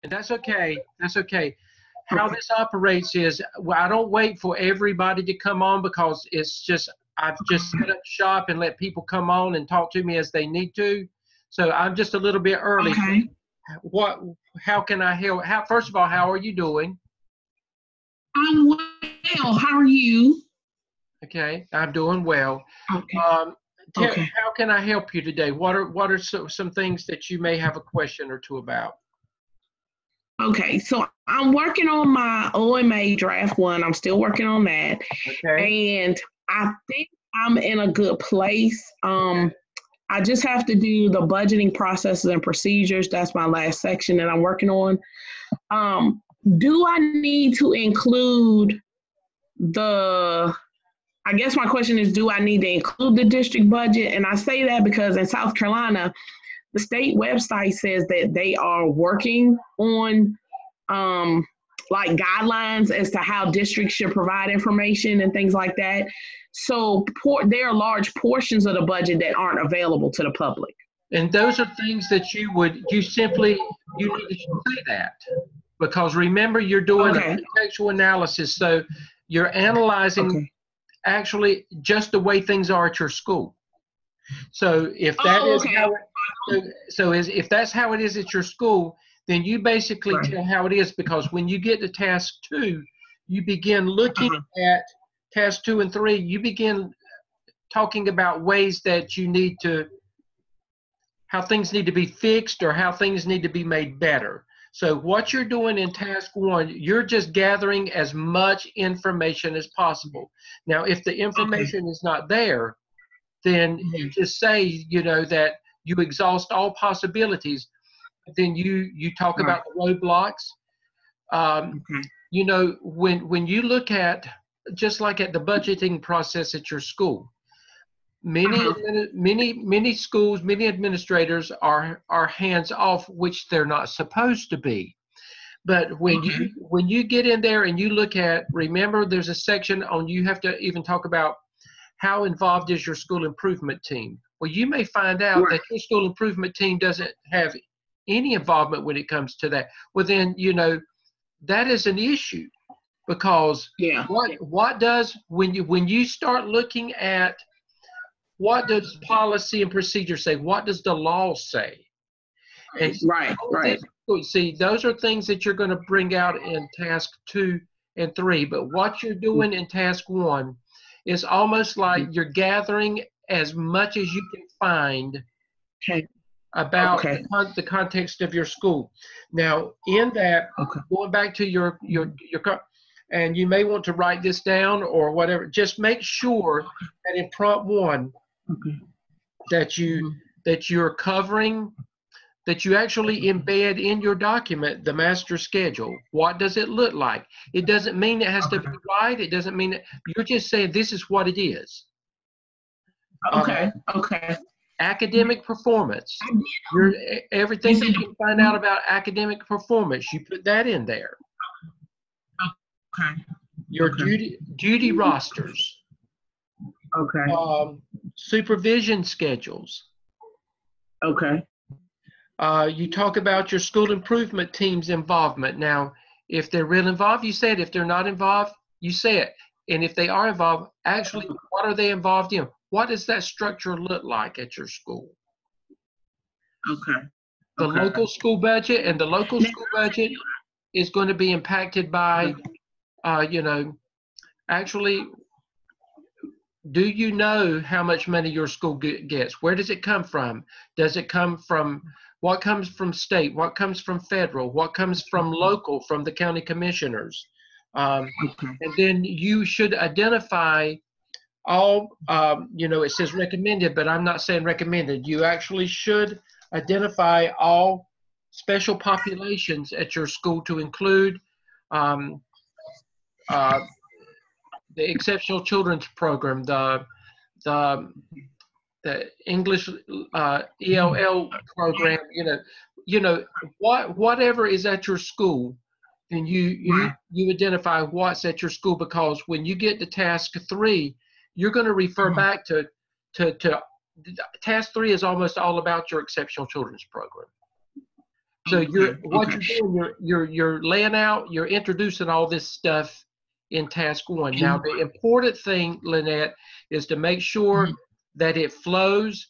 And that's okay. That's okay. How this operates is, well, I don't wait for everybody to come on because it's just, I've just set up shop and let people come on and talk to me as they need to. So I'm just a little bit early. Okay. How can I help? First of all, how are you doing? I'm well. How are you? Okay, I'm doing well. Okay. Okay. How can I help you today? What are some things that you may have a question or two about? Okay. So I'm working on my OMA draft one. I'm still working on that. Okay. And I think I'm in a good place. I just have to do the budgeting processes and procedures. That's my last section that I'm working on. Do I need to include I guess my question is, do I need to include the district budget? And I say that because in South Carolina, the state website says that they are working on like guidelines as to how districts should provide information and things like that. So there are large portions of the budget that aren't available to the public. And those are things that you need to say that, because remember, you're doing a contextual analysis. So you're analyzing actually just the way things are at your school. So if that if that's how it is at your school, then you basically tell how it is, because when you get to task 2, you begin looking at task 2 and 3, you begin talking about ways that you need to, how things need to be fixed or how things need to be made better. So what you're doing in task 1, you're just gathering as much information as possible. Now, if the information is not there, then you just say, you know, that you exhaust all possibilities. Then you talk about the roadblocks. You know, when you look at, just like at the budgeting process at your school, many schools, many administrators are hands off, which they're not supposed to be. But when you get in there and you look at, remember, there's a section on, you have to even talk about how involved is your school improvement team. Well, you may find out that your school improvement team doesn't have any involvement when it comes to that. Well, then, you know, that is an issue, because what does, when you start looking at what does policy and procedure say, what does the law say? And see, those are things that you're going to bring out in task 2 and 3. But what you're doing in task 1 is almost like you're gathering as much as you can find about the context of your school. Now, in that, going back to your and you may want to write this down or whatever, just make sure that in prompt 1 that you're covering, that you actually embed in your document the master schedule. What does it look like? It doesn't mean it has to be right. It doesn't mean you're just saying this is what it is. Academic performance. Everything you can find out about academic performance, you put that in there. Your duty rosters. Supervision schedules. You talk about your school improvement team's involvement. Now, if they're real involved, you say it. If they're not involved, you say it. And if they are involved, actually, what are they involved in? What does that structure look like at your school? The local school budget, and the local school budget is going to be impacted by, you know, actually, do you know how much money your school gets? Where does it come from? Does it come from, what comes from state? What comes from federal? What comes from local, from the county commissioners? And then you should identify all, you know, it says recommended, but I'm not saying recommended. You actually should identify all special populations at your school to include the Exceptional Children's Program, the English ELL program, you know, whatever is at your school, then you identify what's at your school, because when you get to task 3, you're going to refer back to task 3 is almost all about your Exceptional Children's Program. So Okay. what Okay. you're doing, you're laying out, you're introducing all this stuff in task one. Now, the important thing, Lynette, is to make sure that it flows.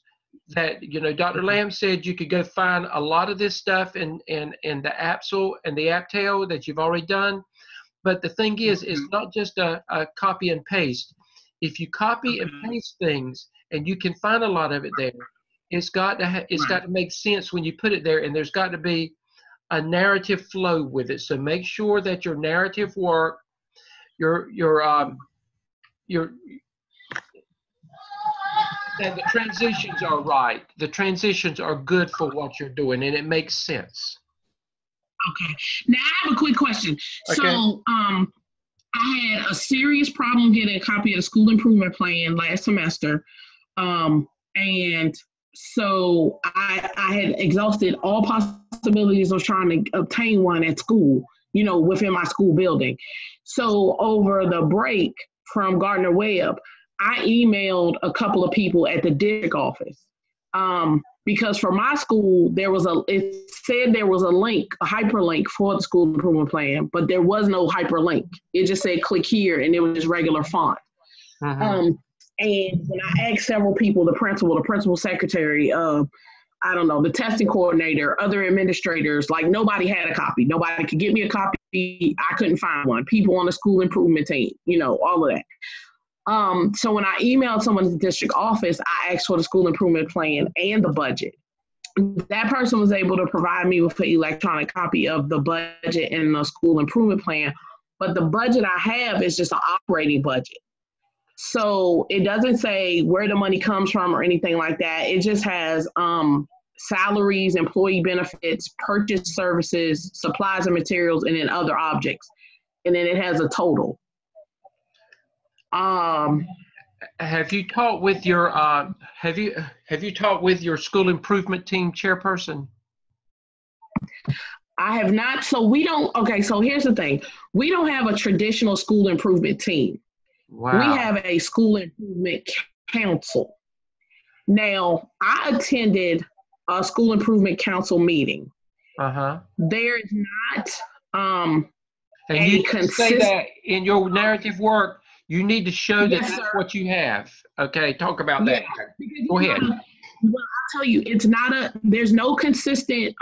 That, Dr. Lamb said you could go find a lot of this stuff in the APSL and the APTEL that you've already done. But the thing is, it's not just a copy and paste. If you copy and paste things, and you can find a lot of it there, it's got to make sense when you put it there, and there's got to be a narrative flow with it. So make sure that your narrative work, and the transitions are right. The transitions are good for what you're doing, and it makes sense. Okay. Now I have a quick question. Okay. So, I had a serious problem getting a copy of the school improvement plan last semester. And so I had exhausted all possibilities of trying to obtain one at school, within my school building. So over the break from Gardner Webb, I emailed a couple of people at the district office. Because for my school, it said there was a link, a hyperlink for the school improvement plan, but there was no hyperlink. It just said click here, and it was just regular font. And when I asked several people, the principal secretary, I don't know, the testing coordinator, other administrators, like nobody had a copy. Nobody could get me a copy. I couldn't find one. People on the school improvement team, all of that. So when I emailed someone at the district office, I asked for the school improvement plan and the budget. That person was able to provide me with an electronic copy of the budget and the school improvement plan. But the budget I have is just an operating budget. So it doesn't say where the money comes from or anything like that. It just has salaries, employee benefits, purchase services, supplies and materials, and then other objects. And then it has a total. Have you talked with your have you talked with your school improvement team chairperson? I have not. So we don't. Okay. So here's the thing. We don't have a traditional school improvement team. Wow. We have a school improvement council. Now, I attended a school improvement council meeting. There is not and you say that in your narrative work. You need to show that that's what you have. Okay, talk about that. Go ahead. Well, I'll tell you, there's no consistent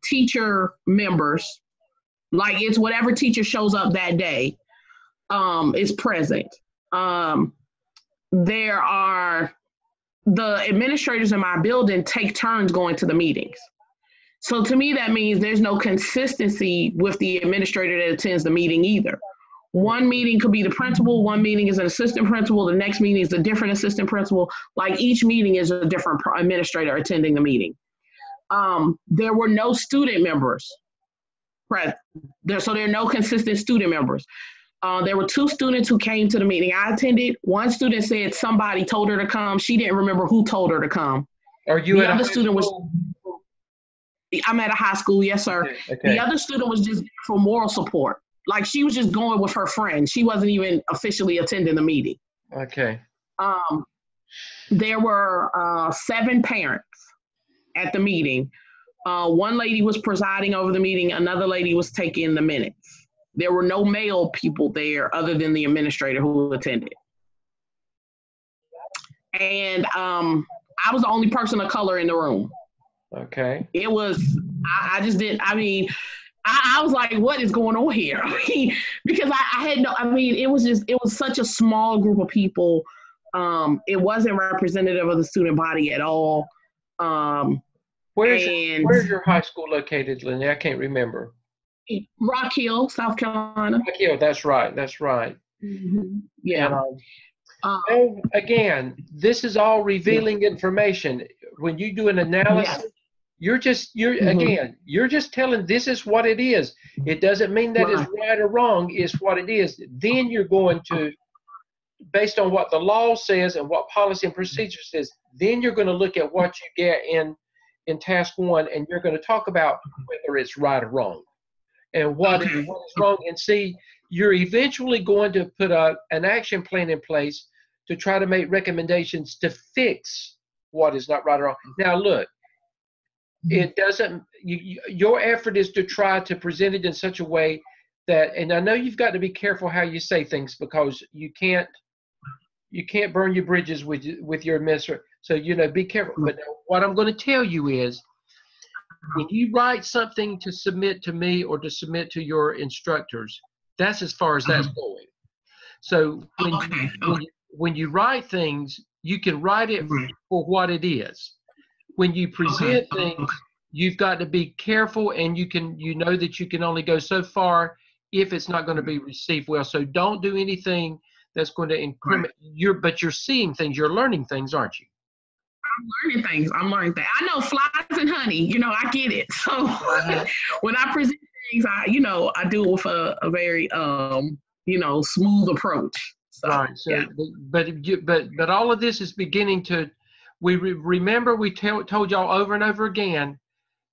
teacher members. Like, it's whatever teacher shows up that day is present. There are, the administrators in my building take turns going to the meetings. So to me, that means there's no consistency with the administrator that attends the meeting either. One meeting could be the principal, one meeting is an assistant principal, the next meeting is a different assistant principal. Like, each meeting is a different administrator attending the meeting. There were no student members present. So there are no consistent student members. There were 2 students who came to the meeting I attended. One student said somebody told her to come. She didn't remember who told her to come. Are you the at other a student was? I'm at a high school, yes, sir. Okay. The other student was just for moral support. Like, she was just going with her friend. She wasn't even officially attending the meeting. Okay. There were 7 parents at the meeting. One lady was presiding over the meeting. Another lady was taking the minutes. There were no male people there other than the administrator who attended. And I was the only person of color in the room. Okay. It was, I just didn't, I was like, what is going on here? Because I had no, it was such a small group of people. It wasn't representative of the student body at all. Where's your high school located, Lynn? I can't remember. Rock Hill, South Carolina. Rock Hill, that's right. Mm-hmm. Yeah. And, again, this is all revealing information. When you do an analysis, you're just telling this is what it is. It doesn't mean that it's right or wrong. It's what it is. Then you're going to, based on what the law says and what policy and procedure says, then you're going to look at what you get in task 1, and you're going to talk about whether it's right or wrong and what is wrong. And see, you're eventually going to put an action plan in place to try to make recommendations to fix what is not right or wrong. Now, look, it doesn't, your effort is to try to present it in such a way that, and I know you've got to be careful how you say things, because you can't burn your bridges with your administrator. So, be careful. But what I'm going to tell you is, when you write something to submit to me or to submit to your instructors, that's as far as that's going. So when you write things, you can write it for what it is. When you present things, you've got to be careful, and you know that you can only go so far if it's not going to be received well. So don't do anything that's going to incriminate but you're seeing things, you're learning things, aren't you? I'm learning things. I know flies and honey, I get it. So when I present things, I do it with a very, smooth approach. So, right. So, yeah. But all of this is beginning to, remember we told y'all over and over again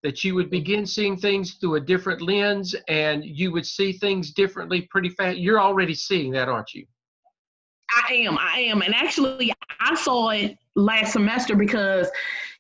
that you would begin seeing things through a different lens, and you would see things differently pretty fast. You're already seeing that, aren't you? I am. And actually, I saw it last semester because,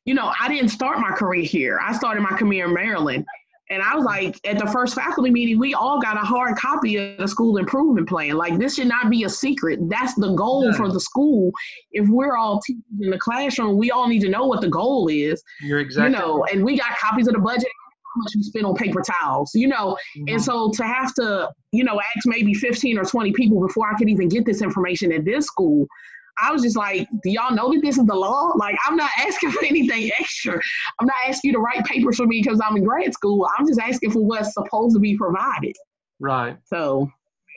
I didn't start my career here. I started my career in Maryland. And I was like, at the first faculty meeting, we all got a hard copy of the school improvement plan. Like, this should not be a secret. That's the goal for the school. If we're all teachers in the classroom, we all need to know what the goal is. You're exactly right. And we got copies of the budget, how much we spend on paper towels, And so to have to, ask maybe 15 or 20 people before I could even get this information at this school, I was just like, do y'all know that this is the law? Like, I'm not asking for anything extra. I'm not asking you to write papers for me because I'm in grad school. I'm just asking for what's supposed to be provided. Right. So,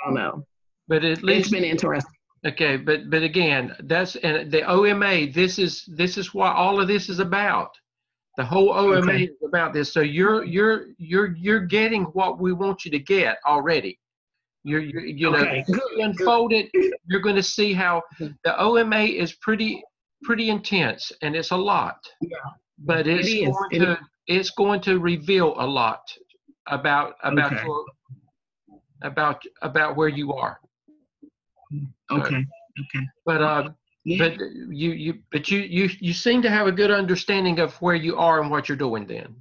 I don't know. But at least it's been interesting. Okay, but again, and the OMA. This is what all of this is about. The whole OMA is about this. So you're getting what we want you to get already. You unfold it, you're going to see how the OMA is pretty intense, and it's a lot. Yeah. But it's going to reveal a lot about where you are. Okay. But you seem to have a good understanding of where you are and what you're doing then.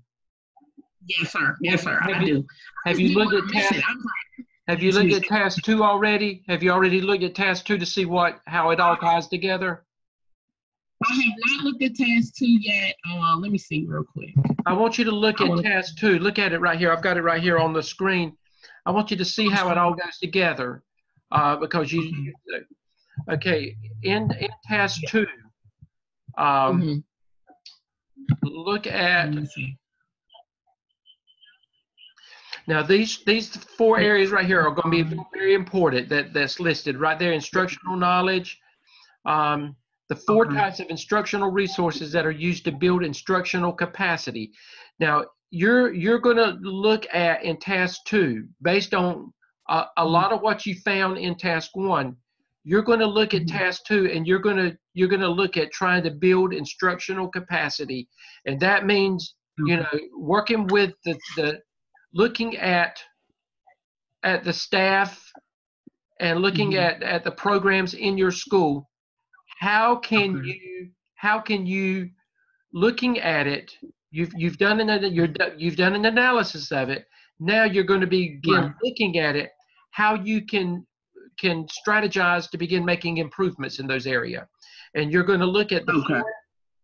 Yes, sir. I do. Have you looked at task? Have you looked at task 2 already? Have you already looked at task 2 to see how it all ties together? I have not looked at task 2 yet. Let me see real quick. I want you to look at task 2. Look at it right here. I've got it right here on the screen. I want you to see how it all goes together, because in task 2, look at. Now, these 4 areas right here are going to be very important. That's listed right there: instructional knowledge, the 4 types of instructional resources that are used to build instructional capacity. Now, you're going to look at in task 2, based on a lot of what you found in task 1. You're going to look at task 2, and you're going to look at trying to build instructional capacity, and that means working with looking at the staff and looking at the programs in your school. How can you looking at it, you've done an analysis of it. Now you're going to begin looking at it, how you can strategize to begin making improvements in those areas. And you're going to look at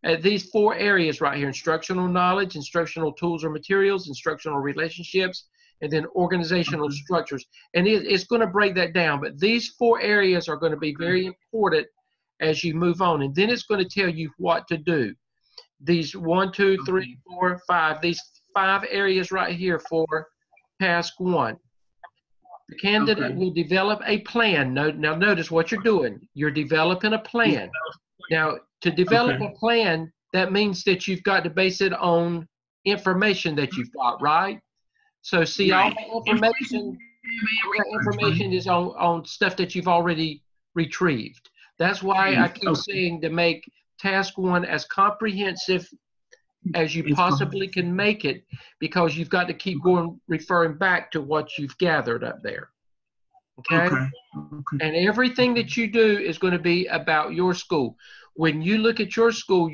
at these 4 areas right here: instructional knowledge, instructional tools or materials, instructional relationships, and then organizational structures. And it's going to break that down. But these 4 areas are going to be very important as you move on. And then it's going to tell you what to do. These 1, 2, 3, 4, 5, these 5 areas right here for task 1. The candidate will develop a plan. Now notice what you're doing. You're developing a plan. Now, to develop a plan, that means that you've got to base it on information that you've got, right? So see, all the information is on stuff that you've already retrieved. That's why I keep saying to make task 1 as comprehensive as you possibly can make it, because you've got to keep referring back to what you've gathered up there. Okay? And everything that you do is going to be about your school. When you look at your school,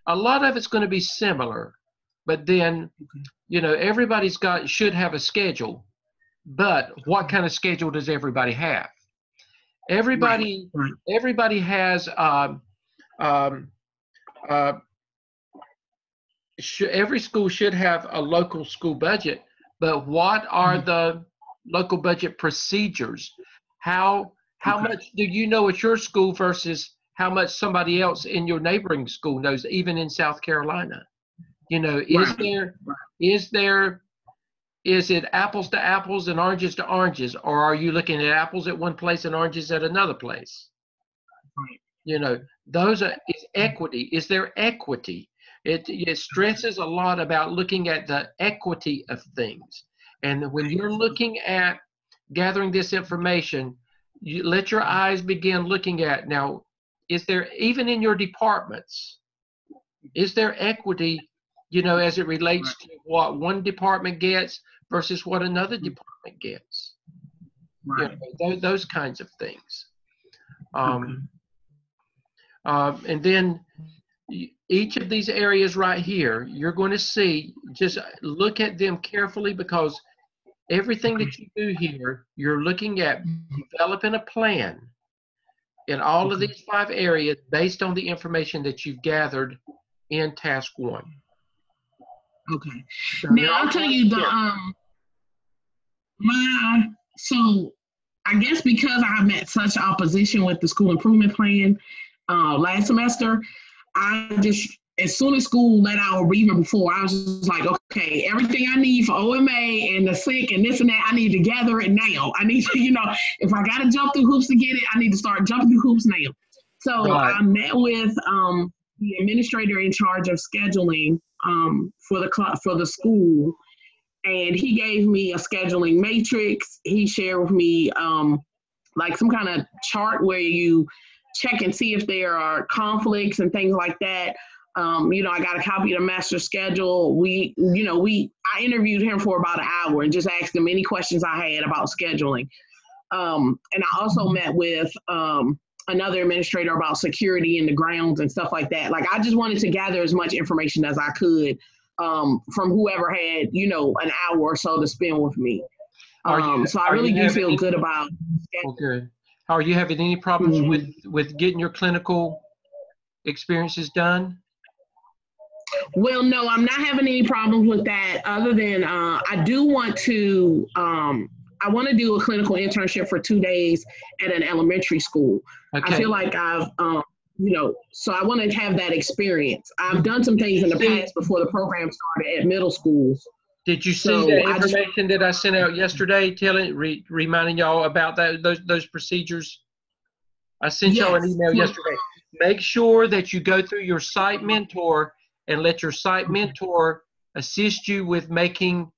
a lot of it's going to be similar, but then, everybody's should have a schedule. But what kind of schedule does everybody have? Everybody has every school should have a local school budget, but what are the local budget procedures? How much do you know at your school versus how much somebody else in your neighboring school knows, even in South Carolina? Is it apples to apples and oranges to oranges, or are you looking at apples at one place and oranges at another place? Is equity. Is there equity? It stresses a lot about looking at the equity of things. And when you're looking at gathering this information, you let your eyes begin looking at, now, is there, even in your departments, is there equity, as it relates to what one department gets versus what another department gets? Those kinds of things. And then each of these areas right here, you're going to see, just look at them carefully, because everything that you do here, you're looking at developing a plan in all of these 5 areas based on the information that you've gathered in task 1. Okay. So now I'll tell you so I guess because I met such opposition with the school improvement plan last semester, I just, as soon as school let out, or even before, I was just like, okay, everything I need for OMA and the SIC and this and that, I need to gather it now. I need to, if I got to jump through hoops to get it, I need to start jumping through hoops now. So I met with the administrator in charge of scheduling for the school, and he gave me a scheduling matrix. He shared with me like some kind of chart where you check and see if there are conflicts and things like that. I got a copy of the master schedule. I interviewed him for about an hour and just asked him any questions I had about scheduling. And I also met with another administrator about security in the grounds and stuff like that. Like, I just wanted to gather as much information as I could from whoever had, an hour or so to spend with me. So I really do feel good about scheduling. Okay. Are you having any problems with getting your clinical experiences done? Well, no, I'm not having any problems with that, other than I do want to I want to do a clinical internship for 2 days at an elementary school. Okay. I feel like I've so I want to have that experience. I've done some things in the past before the program started at middle schools. Did you see the information that I sent out yesterday, reminding y'all about those procedures? I sent y'all an email yesterday. Make sure that you go through your site mentor and let your site mentor assist you with making,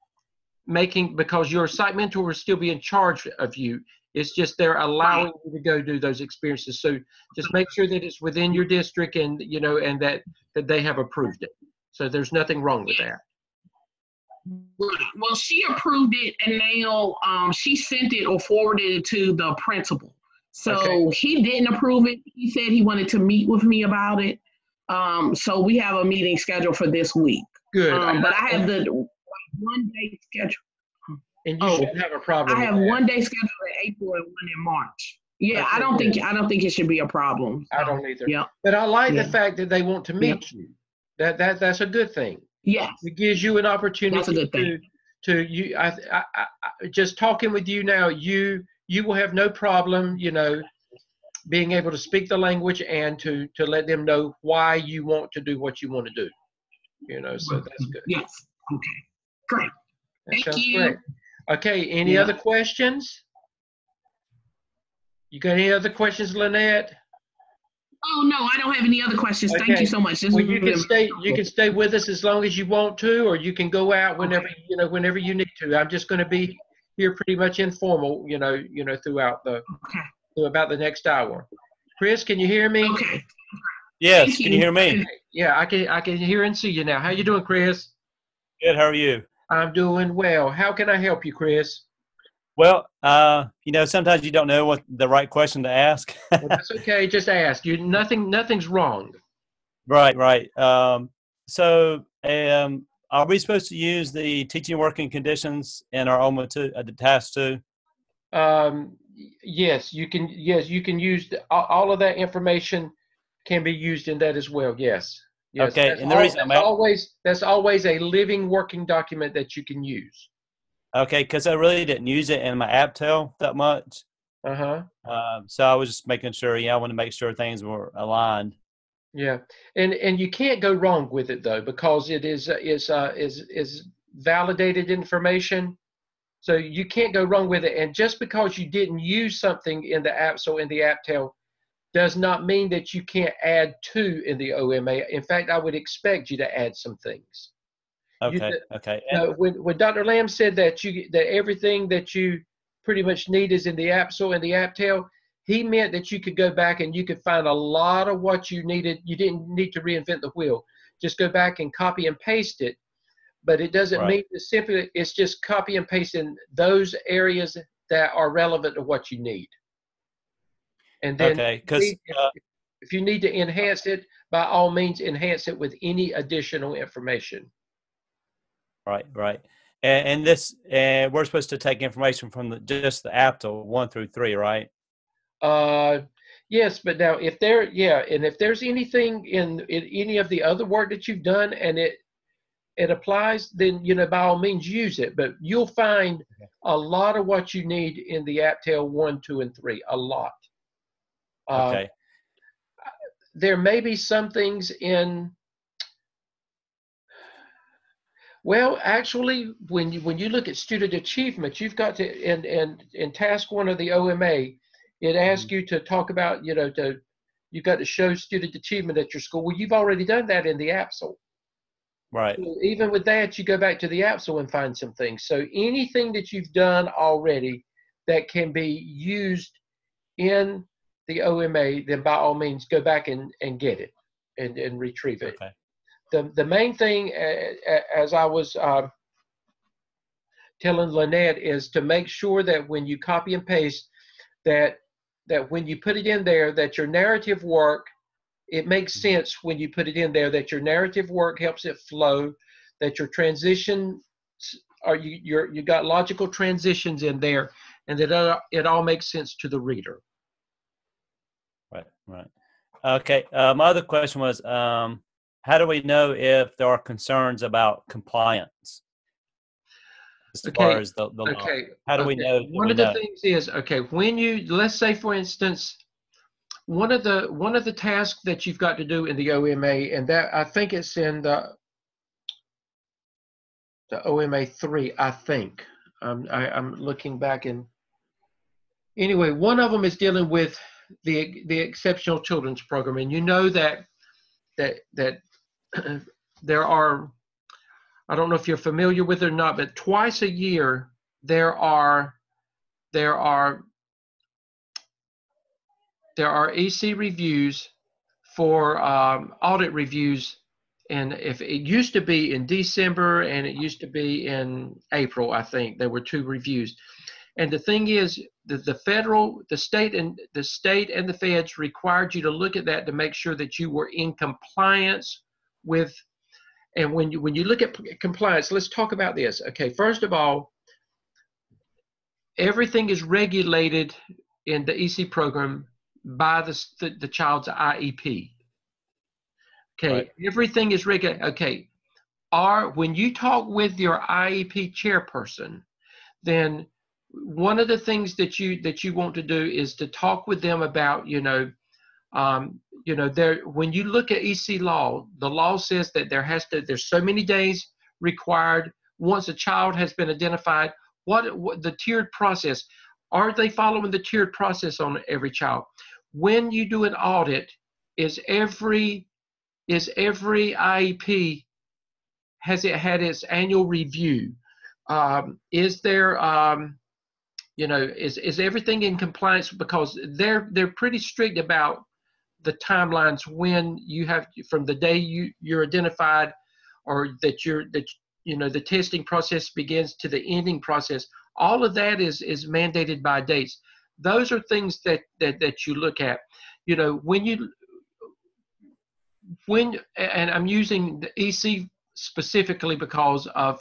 because your site mentor will still be in charge of you. It's just they're allowing you to go do those experiences. So just make sure that it's within your district, and and that they have approved it. So there's nothing wrong with that. Well, she approved it, and now she sent it or forwarded it to the principal. So he didn't approve it. He said he wanted to meet with me about it. So we have a meeting scheduled for this week. Good. But I have the 1 day schedule. And you shouldn't have a problem. I have 1 day scheduled in April and 1 in March. Yeah, I don't think it should be a problem. I don't either. Yeah. But I like the fact that they want to meet you. That's a good thing. Yes. It gives you an opportunity. That's a good thing. I just talking with you now, you will have no problem, being able to speak the language and to let them know why you want to do what you want to do. So that's good. Yes. Okay. Great. Thank you. Great. Okay. Any other questions? You got any other questions, Lynette? Oh, no, I don't have any other questions. Okay. Thank you so much. Well, you can stay with us as long as you want to, or you can go out whenever whenever you need to. I'm just going to be here pretty much informal, throughout through about the next hour. Chris, can you hear me? Okay. Yes, can you hear me? Yeah, I can hear and see you now. How you doing, Chris? Good. How are you? I'm doing well. How can I help you, Chris? Well, sometimes you don't know what the right question to ask. Well, that's okay. Just ask. Nothing's wrong. Right, right. Are we supposed to use the teaching working conditions in our OMA two, the task two? Yes, you can. Yes, you can use all of that information can be used in that as well. Yes, yes. Okay, and the reason I'm at, That's always a living working document that you can use. okay, because I really didn't use it in my AppTel that much. Uh-huh. So I was just making sure. Yeah, I want to make sure things were aligned. Yeah, and you can't go wrong with it though, because it is validated information. So you can't go wrong with it. And just because you didn't use something in the app, so in the AppTel, does not mean that you can't add to in the OMA. In fact, I would expect you to add some things. Okay, okay. When Dr. Lamb said that everything that you pretty much need is in the app, so in the AppTel, he meant that you could go back and you could find a lot of what you needed. You didn't need to reinvent the wheel. Just go back and copy and paste it. But it doesn't Right. mean that it's just copy and paste in those areas that are relevant to what you need. And then Okay, because if you need to enhance it, by all means, enhance it with any additional information. right, right. And this, we're supposed to take information from just the AppTel 1 through 3, right? Yes, but now if there's anything in any of the other work that you've done and it applies, then by all means use it. But you'll find a lot of what you need in the AppTel 1, 2, and 3. A lot. Okay. There may be some things in. Well, actually, when you look at student achievement, you've got to in task 1 of the OMA, it asks you to talk about you've got to show student achievement at your school. Well, you've already done that in the APSL. Right. So even with that, you go back to the APSL and find some things. So anything that you've done already that can be used in the OMA, then by all means go back and get it and retrieve it. Okay. The main thing, as I was telling Lynette, is to make sure that when you copy and paste, that when you put it in there, that your narrative work, it makes sense when you put it in there, that your narrative work helps it flow, that your transition, or you got logical transitions in there, and that it all makes sense to the reader. Right, right. Okay, my other question was, how do we know if there are concerns about compliance as far as the law? How do we know? One of the things is, when let's say for instance, one of the tasks that you've got to do in the OMA, and that I think it's in the OMA 3, I think. I'm looking back, and anyway, one of them is dealing with the Exceptional Children's Program, and you know that there are, I don't know if you're familiar with it or not, but twice a year there are EC reviews for audit reviews, and if it used to be in December and it used to be in April, I think there were 2 reviews. And the thing is, the state and the feds required you to look at that to make sure that you were in compliance with. And when you look at compliance, let's talk about this. Okay, first of all, everything is regulated in the EC program by the child's IEP. Okay, right. Everything is regulated. Okay, when you talk with your IEP chairperson, then one of the things that you want to do is to talk with them about, when you look at EC law, the law says that there's so many days required once a child has been identified. What the tiered process, are they following the tiered process on every child? When you do an audit, is every IEP, has it had its annual review? Is there is everything in compliance? Because they're pretty strict about the timelines when you have, from the day you're identified, or that the testing process begins to the ending process. All of that is mandated by dates. Those are things that you look at. and I'm using the EC specifically because of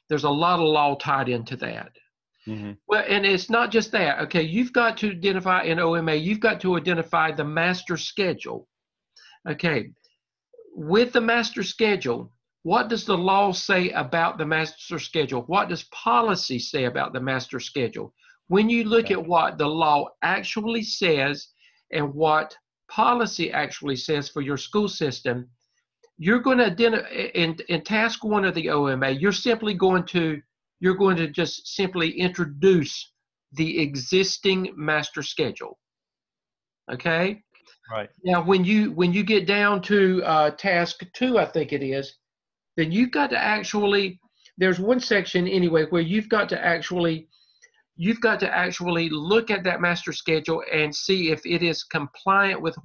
there's a lot of law tied into that. Mm-hmm. Well, and it's not just that. Okay, you've got to identify in OMA, you've got to identify the master schedule. Okay, with the master schedule, what does the law say about the master schedule? What does policy say about the master schedule? When you look at what the law actually says and what policy actually says for your school system, you're going to identify in task 1 of the OMA, you're going to just simply introduce the existing master schedule. Okay? Right. Now, when you get down to task 2, I think it is, then you've got to actually, there's one section anyway where you've got to actually look at that master schedule and see if it is compliant with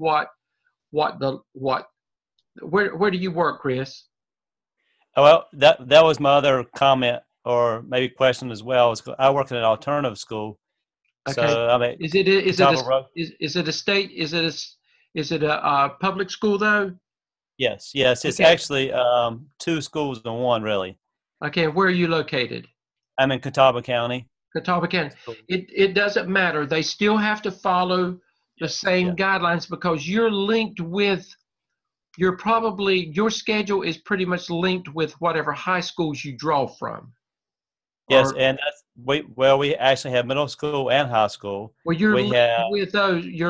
where do you work, Chris? Well, that was my other comment or maybe question as well. I work in an alternative school. Okay. So I mean, is it a public school though? Yes. It's Okay. actually 2 schools in one, really. Okay, where are you located? I'm in Catawba County. Catawba County. It doesn't matter. They still have to follow the same guidelines because you're linked with. Your schedule is pretty much linked with whatever high schools you draw from. Yes, and we actually have middle school and high school. Well, you're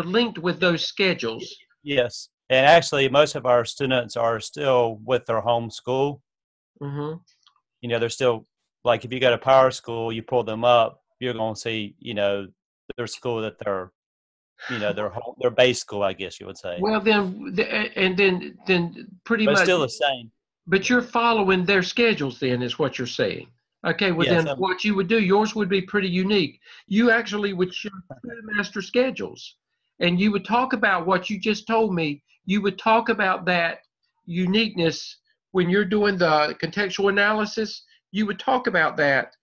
linked with those schedules. Yes, and actually, most of our students are still with their home school. Mm-hmm. You know, they're still like if you go to Power School, you pull them up, you're going to see their school that they're their base school, I guess you would say. Well, then pretty but much still the same. But you're following their schedules, then, is what you're saying. Okay, well, then what you would do, yours would be pretty unique. You actually would show 2 master schedules, and you would talk about what you just told me. You would talk about that uniqueness when you're doing the contextual analysis. You would talk about that,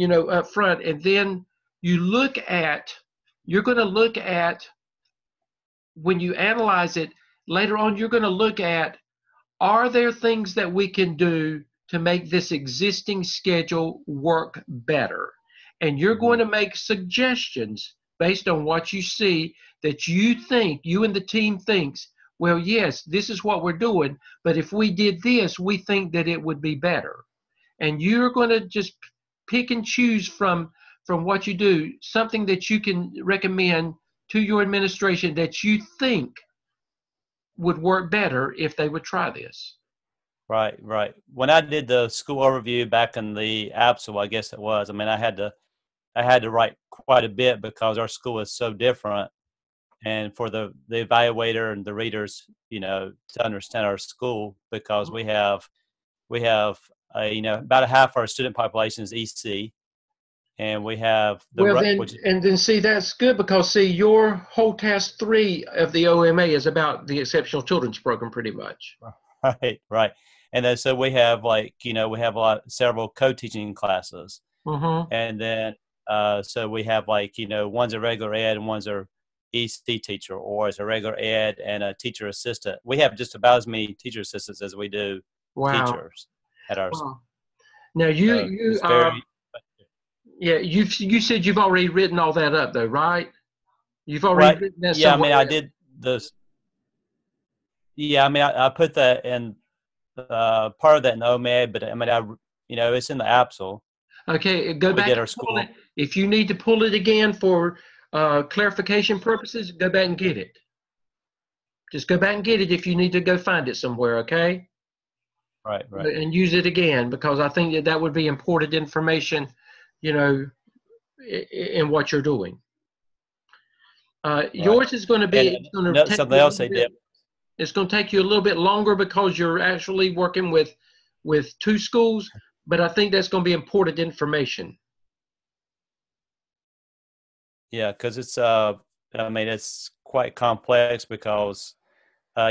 up front, and then you're going to look at, when you analyze it later on, you're going to look at, are there things that we can do to make this existing schedule work better? And you're going to make suggestions based on what you see that you and the team thinks, well, yes, this is what we're doing, but if we did this, we think that it would be better. And you're going to just pick and choose from what you do, something that you can recommend to your administration that you think would work better if they would try this. Right. When I did the school overview back in the APSL, I guess it was, I mean, I had to write quite a bit because our school is so different. And for the evaluator and the readers, to understand our school, because we have about half our student population is EC. And we have see, that's good because your whole task 3 of the OMA is about the Exceptional Children's Program, pretty much. Right. And then so we have several co-teaching classes, and then so we have one's a regular ed and one's a EC teacher, or as a regular ed and a teacher assistant. We have just about as many teacher assistants as we do teachers at our school. Now you said you've already written all that up, though, right? You've already written that. Yeah, I mean, I did this. Yeah, I mean, I put that in part of that in OMED, but I mean, it's in the APSL. Okay, go back and pull it. If you need to pull it again for clarification purposes, go back and get it. Just go back and get it if you need to go find it somewhere, okay? Right. And use it again, because I think that would be important information, in what you're doing. Yours is going to be something else they did. It's going to take you a little bit longer because you're actually working with 2 schools, but I think that's going to be important information. Yeah, because it's it's quite complex because how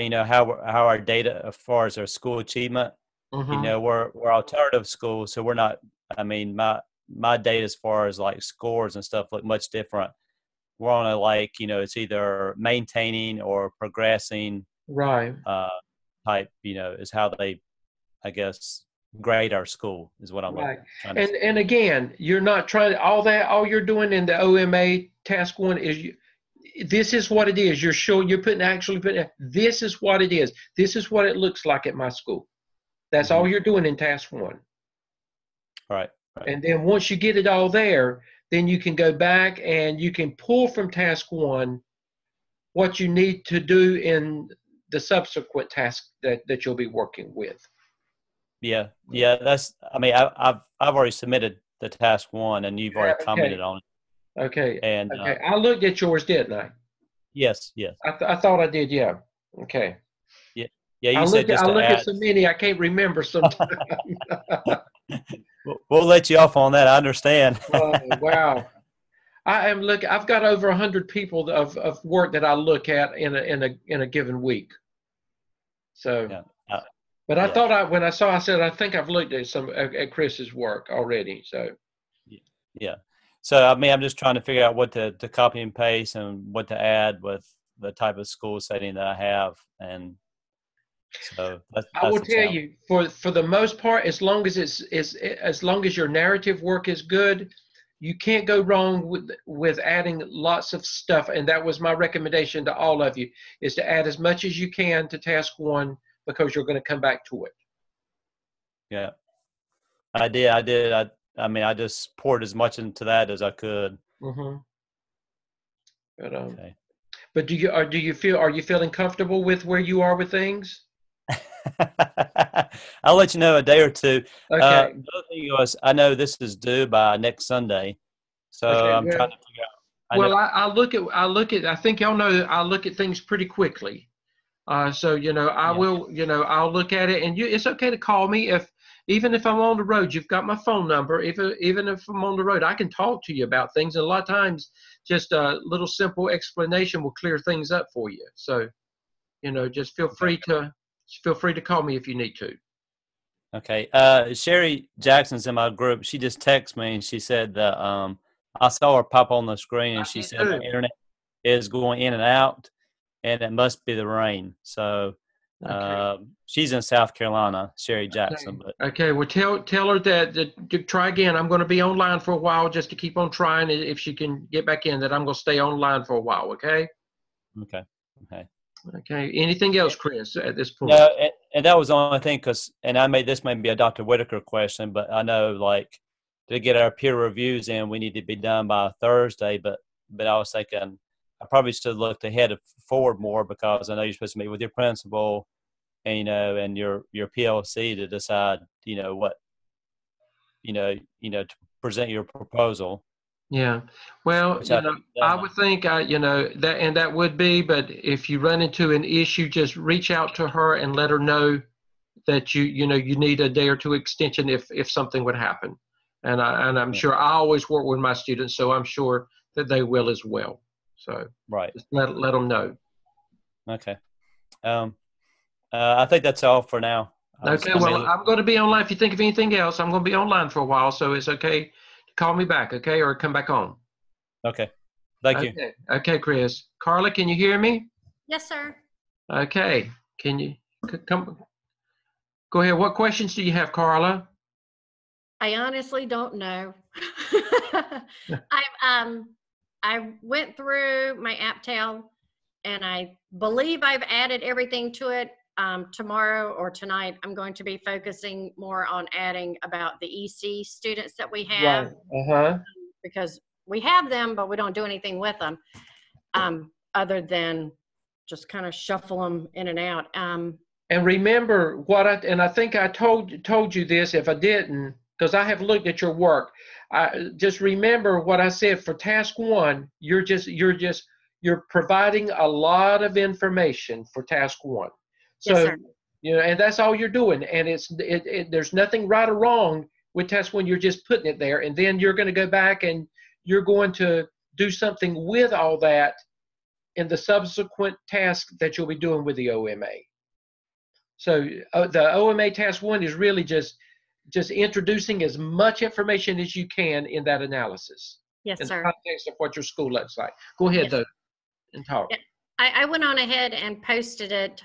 our data as far as our school achievement, we're alternative schools, so we're not. I mean, my data as far as scores and stuff look much different. We're on it's either maintaining or progressing, Right. type, is how they, I guess, grade our school is what I'm Right. trying to say. And again, you're not trying all you're doing in the OMA task one is this is what it is. You're showing, actually putting, this is what it is. This is what it looks like at my school. That's all you're doing in task one. Right. And then once you get it all there, then you can go back and you can pull from task one what you need to do in the subsequent task that you'll be working with. Yeah. That's. I mean, I've already submitted the task one, and you've already commented on it. Okay. And okay. I looked at yours, didn't I? Yes. I thought I did. Yeah. Okay. Yeah. You said just I to look add. at so many I can't remember sometimes. We'll let you off on that. I understand. Oh, wow. I've got over 100 people of work that I look at in a given week. So, yeah. but I thought when I said I think I've looked at at Chris's work already. So, yeah. So I mean, I'm just trying to figure out what to copy and paste and what to add with the type of school setting that I have, and so that's I will tell you, for the most part, as long as your narrative work is good, you can't go wrong with adding lots of stuff. And that was my recommendation to all of you, is to add as much as you can to task one, because you're going to come back to it. Yeah, I did. I mean, I just poured as much into that as I could. Mm-hmm. But okay. But are you feeling comfortable with where you are with things? I'll let you know a day or two. Okay. The other thing was, I know this is due by next Sunday, so I'm trying to figure out. I think y'all know I look at things pretty quickly. So I'll look at it, and it's okay to call me even if I'm on the road. You've got my phone number. Even if I'm on the road, I can talk to you about things. And a lot of times, just a little simple explanation will clear things up for you. So, just feel free to call me if you need to. Okay. Sherry Jackson's in my group. She just texted me and she said that I saw her pop on the screen, and she said the internet is going in and out, and it must be the rain. So she's in South Carolina, Sherry Jackson. Okay. Well, tell her that to try again. I'm going to be online for a while, just to keep on trying. If she can get back in, that I'm going to stay online for a while. Okay. Okay. Anything else, Chris, at this point? No, and that was the only thing, and I made this maybe a Dr. Whitaker question, but I know, like, to get our peer reviews in, we need to be done by Thursday. But I was thinking I probably should have looked forward more, because I know you're supposed to meet with your principal, and and your PLC to decide what to present your proposal. Yeah, well, I would think, that would be, but if you run into an issue, just reach out to her and let her know that you need a day or two extension if something would happen. And I'm sure I always work with my students, so I'm sure that they will as well. So just let them know. Okay. I think that's all for now. Okay, well, I'm going to be online. If you think of anything else, I'm going to be online for a while, so it's okay to call me back, okay, or come back on. Okay. Thank you. Okay, Chris. Carla, can you hear me? Yes, sir. Okay. Can you come? Go ahead. What questions do you have, Carla? I honestly don't know. I went through my AppTel, and I believe I've added everything to it. Tomorrow or tonight, I'm going to be focusing more on adding about the EC students that we have. Right. Because we have them, but we don't do anything with them, other than just kind of shuffle them in and out. And remember I think I told you this. If I didn't, because I have looked at your work, just remember what I said for task one. You're providing a lot of information for task one. So, yes, sir. And that's all you're doing. And there's nothing right or wrong with task one. You're just putting it there. And then you're going to go back and you're going to do something with all that in the subsequent task that you'll be doing with the OMA. So the OMA task one is really just introducing as much information as you can in that analysis. Yes, in sir. the context of what your school looks like. Go ahead, though, and talk. I went on ahead and posted it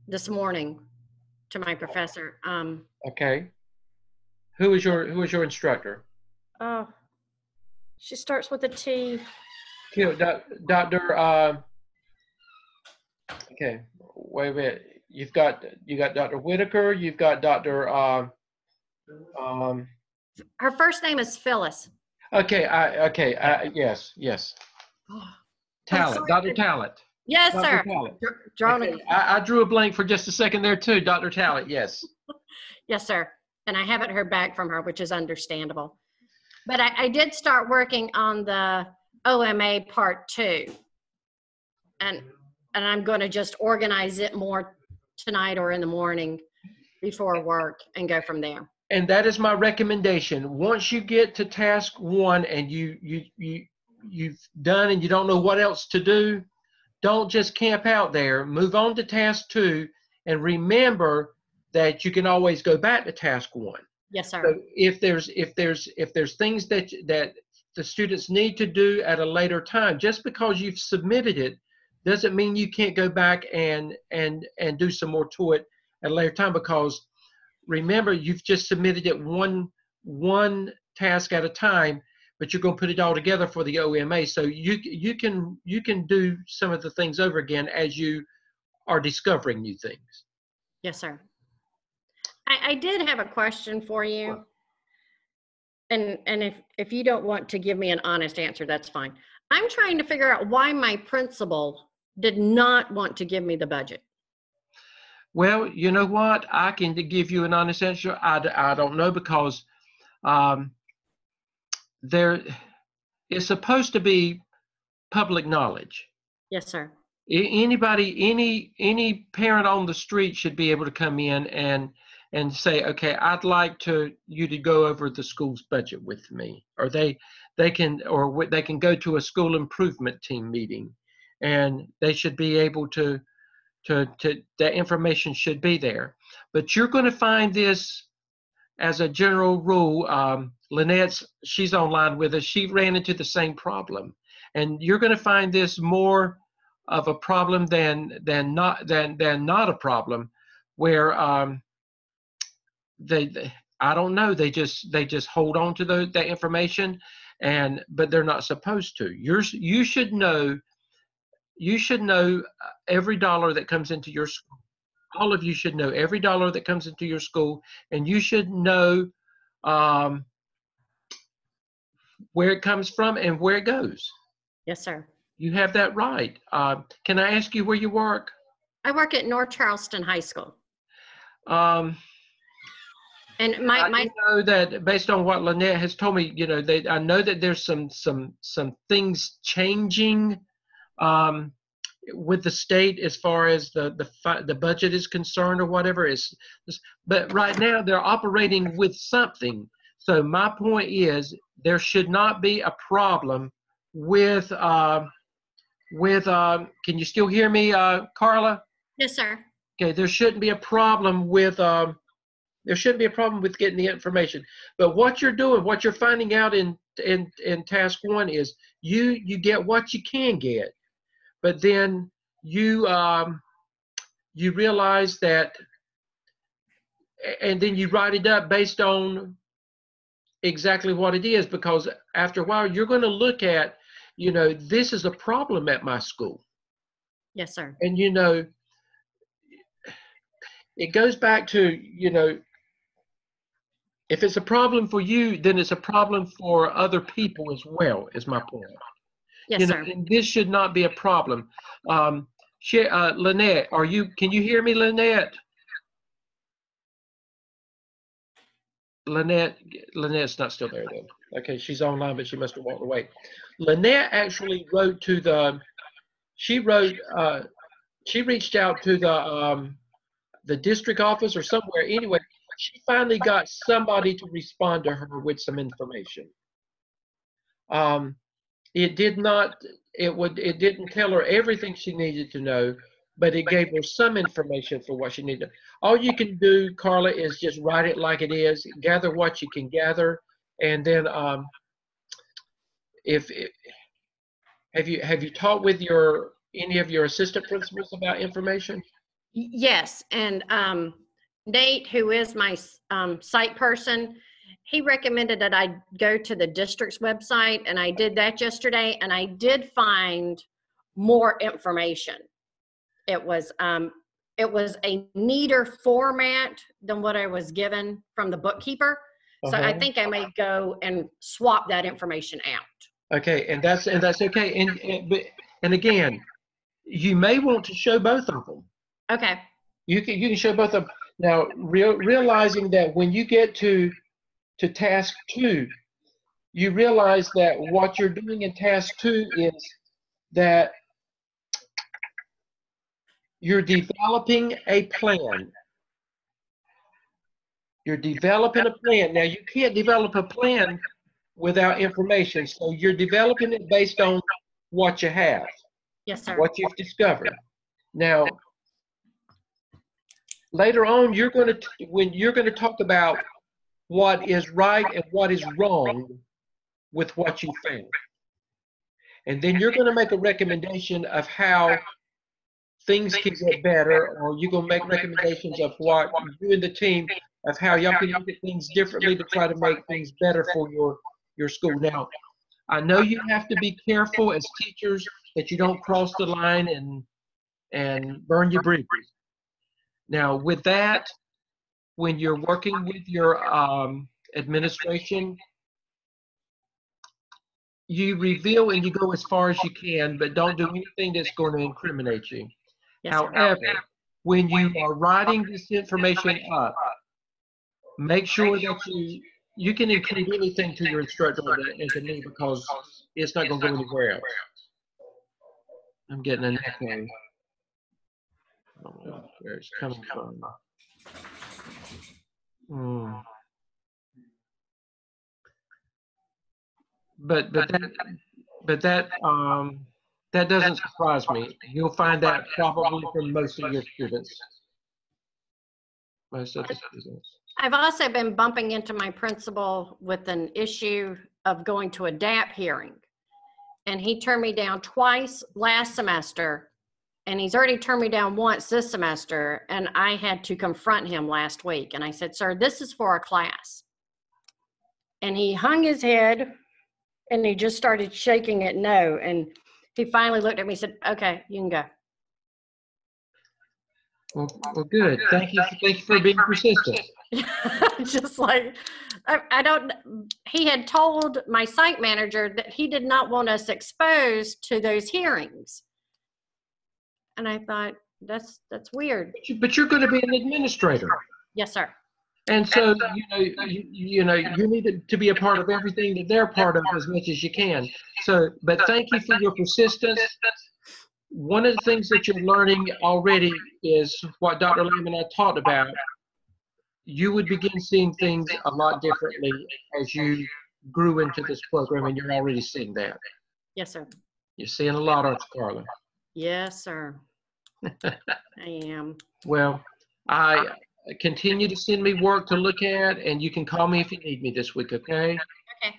this morning to my professor. Okay. Who is your instructor? Oh, she starts with a T. Dr. Okay, wait a minute. You got Dr. Whitaker. You've got Dr. Her first name is Phyllis. Okay, yes. Oh, Talent, Dr. Talent. yes, Dr. sir. Talent. Drawn Okay, I drew a blank for just a second there too, Dr. Talent. Yes. Yes, sir. And I haven't heard back from her, which is understandable. But I did start working on the OMA part 2. And I'm going to just organize it more tonight or in the morning before work and go from there. And that is my recommendation. Once you get to task 1 and you've done and you don't know what else to do, don't just camp out there. Move on to task 2 and remember that you can always go back to task 1. Yes, sir. So if there's things that the students need to do at a later time, just because you've submitted it doesn't mean you can't go back and do some more to it at a later time, because remember, you've just submitted it one task at a time, but you're going to put it all together for the OMA. So you can do some of the things over again as you are discovering new things. Yes, sir. I did have a question for you. And if you don't want to give me an honest answer, that's fine. I'm trying to figure out why my principal did not want to give me the budget. Well, you know what? I can give you an honest answer. I don't know, because there it's supposed to be public knowledge. Yes, sir. Anybody, any parent on the street should be able to come in and say, okay, I'd like you to go over the school's budget with me, or they can go to a school improvement team meeting, and they should be able to that information should be there. But you're going to find this as a general rule. She's online with us. She ran into the same problem, and you're going to find this more of a problem than not a problem, where I don't know, they just hold on to that information, but they're not supposed to. You should know every dollar that comes into your school. All of you should know every dollar that comes into your school, and you should know where it comes from and where it goes. Yes, sir. You have that right. Can I ask you where you work? I work at North Charleston High School. And I know that based on what Lynette has told me, I know that there's some things changing with the state as far as the budget is concerned, or whatever is. But right now they're operating with something. So my point is, there should not be a problem with. Can you still hear me, Carla? Yes, sir. Okay, there shouldn't be a problem with. There shouldn't be a problem with getting the information. But what you're doing, what you're finding out in task 1 is you get what you can get, but then you realize that, and then you write it up based on exactly what it is, because after a while you're going to look at, this is a problem at my school. Yes, sir. And it goes back to, if it's a problem for you, then it's a problem for other people as well, is my point. Yes, sir. And this should not be a problem. Lynette, can you hear me, Lynette? Lynette's not still there then. Okay, she's online, but she must have walked away. Lynette actually wrote she reached out to the district office or somewhere. Anyway, she finally got somebody to respond to her with some information. It didn't tell her everything she needed to know, but it gave her some information for what she needed. All you can do, Carla, is just write it like it is, gather what you can gather, and then have you talked with any of your assistant principals about information? Yes, and Nate, who is my site person, he recommended that I go to the district's website, and I did that yesterday, and I did find more information. It was a neater format than what I was given from the bookkeeper. So I think I may go and swap that information out. Okay, and that's okay. And again, you may want to show both of them. Okay. You can show both of them. Now, realizing that when you get to task 2, you realize that what you're doing in task 2 is that you're developing a plan. You're developing a plan. Now, you can't develop a plan without information. So you're developing it based on what you have. Yes, sir. What you've discovered. Now, later on, when you're going to talk about what is right and what is wrong with what you found. And then you're going to make a recommendation of how things can get better, or you're going to make recommendations of what you and the team, of how y'all can look at things differently to try to make things better for your school. Now, I know you have to be careful as teachers that you don't cross the line and burn your bridges. Now, with that, when you're working with your administration, you reveal and you go as far as you can, but don't do anything that's going to incriminate you. Yes, However, when you are writing this information up, make sure that you can include anything to your instructor and to me, because it's not going to go anywhere else. I'm getting an echo. I don't know where it's coming from. But that doesn't surprise me. You'll find that probably from most of your students. Most of the students. I've also been bumping into my principal with an issue of going to a DAP hearing. And he turned me down twice last semester, and he's already turned me down once this semester, and I had to confront him last week. And I said, sir, this is for a class. And he hung his head, and he just started shaking it no. And he finally looked at me and said, okay, you can go. Well, good. Thank you for being persistent. Just like, I don't, he had told my site manager that he did not want us exposed to those hearings. And I thought, that's weird. But you're going to be an administrator. Yes, sir. And so, you need to be a part of everything that they're part of as much as you can. So, but thank you for your persistence. One of the things that you're learning already is what Dr. Lamb and I talked about. You would begin seeing things a lot differently as you grew into this program, and you're already seeing that. Yes, sir. You're seeing a lot, aren't you, Carla? Yes, sir. I am. Well, I continue to send me work to look at, and you can call me if you need me this week, okay? Okay.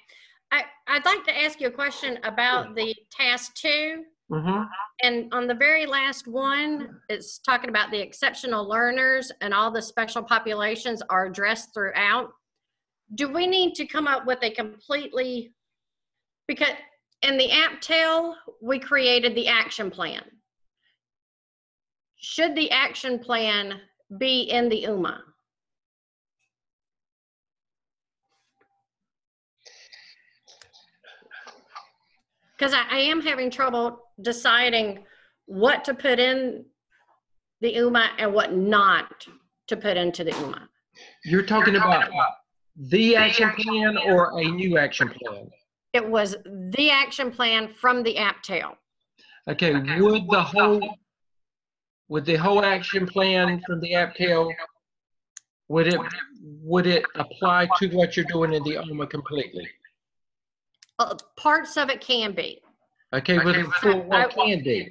I'd like to ask you a question about the task 2. Mm-hmm. And on the very last one, it's talking about the exceptional learners and all the special populations are addressed throughout. Do we need to come up with a completely, because in the APTEL, we created the action plan. Should the action plan be in the UMA? Because I am having trouble deciding what to put in the UMA and what not to put into the UMA. You're talking about the action plan or a new action plan? It was the action plan from the APTEL. Okay, would the whole action plan from the APTEL, would it apply to what you're doing in the UMA completely? Parts of it can be. Okay, well, what can be?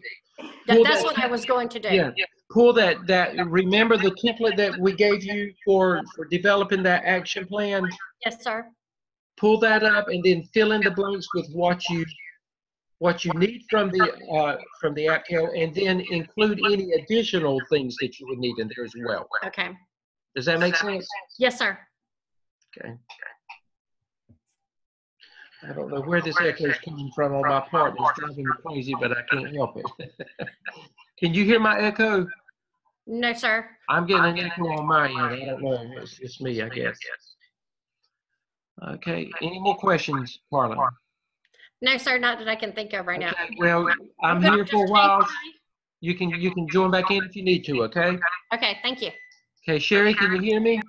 That's what I was going to do. Yeah, pull that, remember the template that we gave you for developing that action plan? Yes, sir. Pull that up and then fill in the blanks with what what you need from the APTEL, and then include any additional things that you would need in there as well. Okay. Does that make sense? Yes, sir. Okay. I don't know where this echo is coming from on my part. It's driving me crazy, but I can't help it. Can you hear my echo? No, sir. I'm getting an echo on my end. I don't know. It's just me, I guess. Okay. Any more questions, Carla? No, sir, not that I can think of right now. Okay. Well, I'm Good, here for a just while. hang You can join back in if you need to. Okay. tight. Okay, thank you. Okay, Sherry, can you hear me?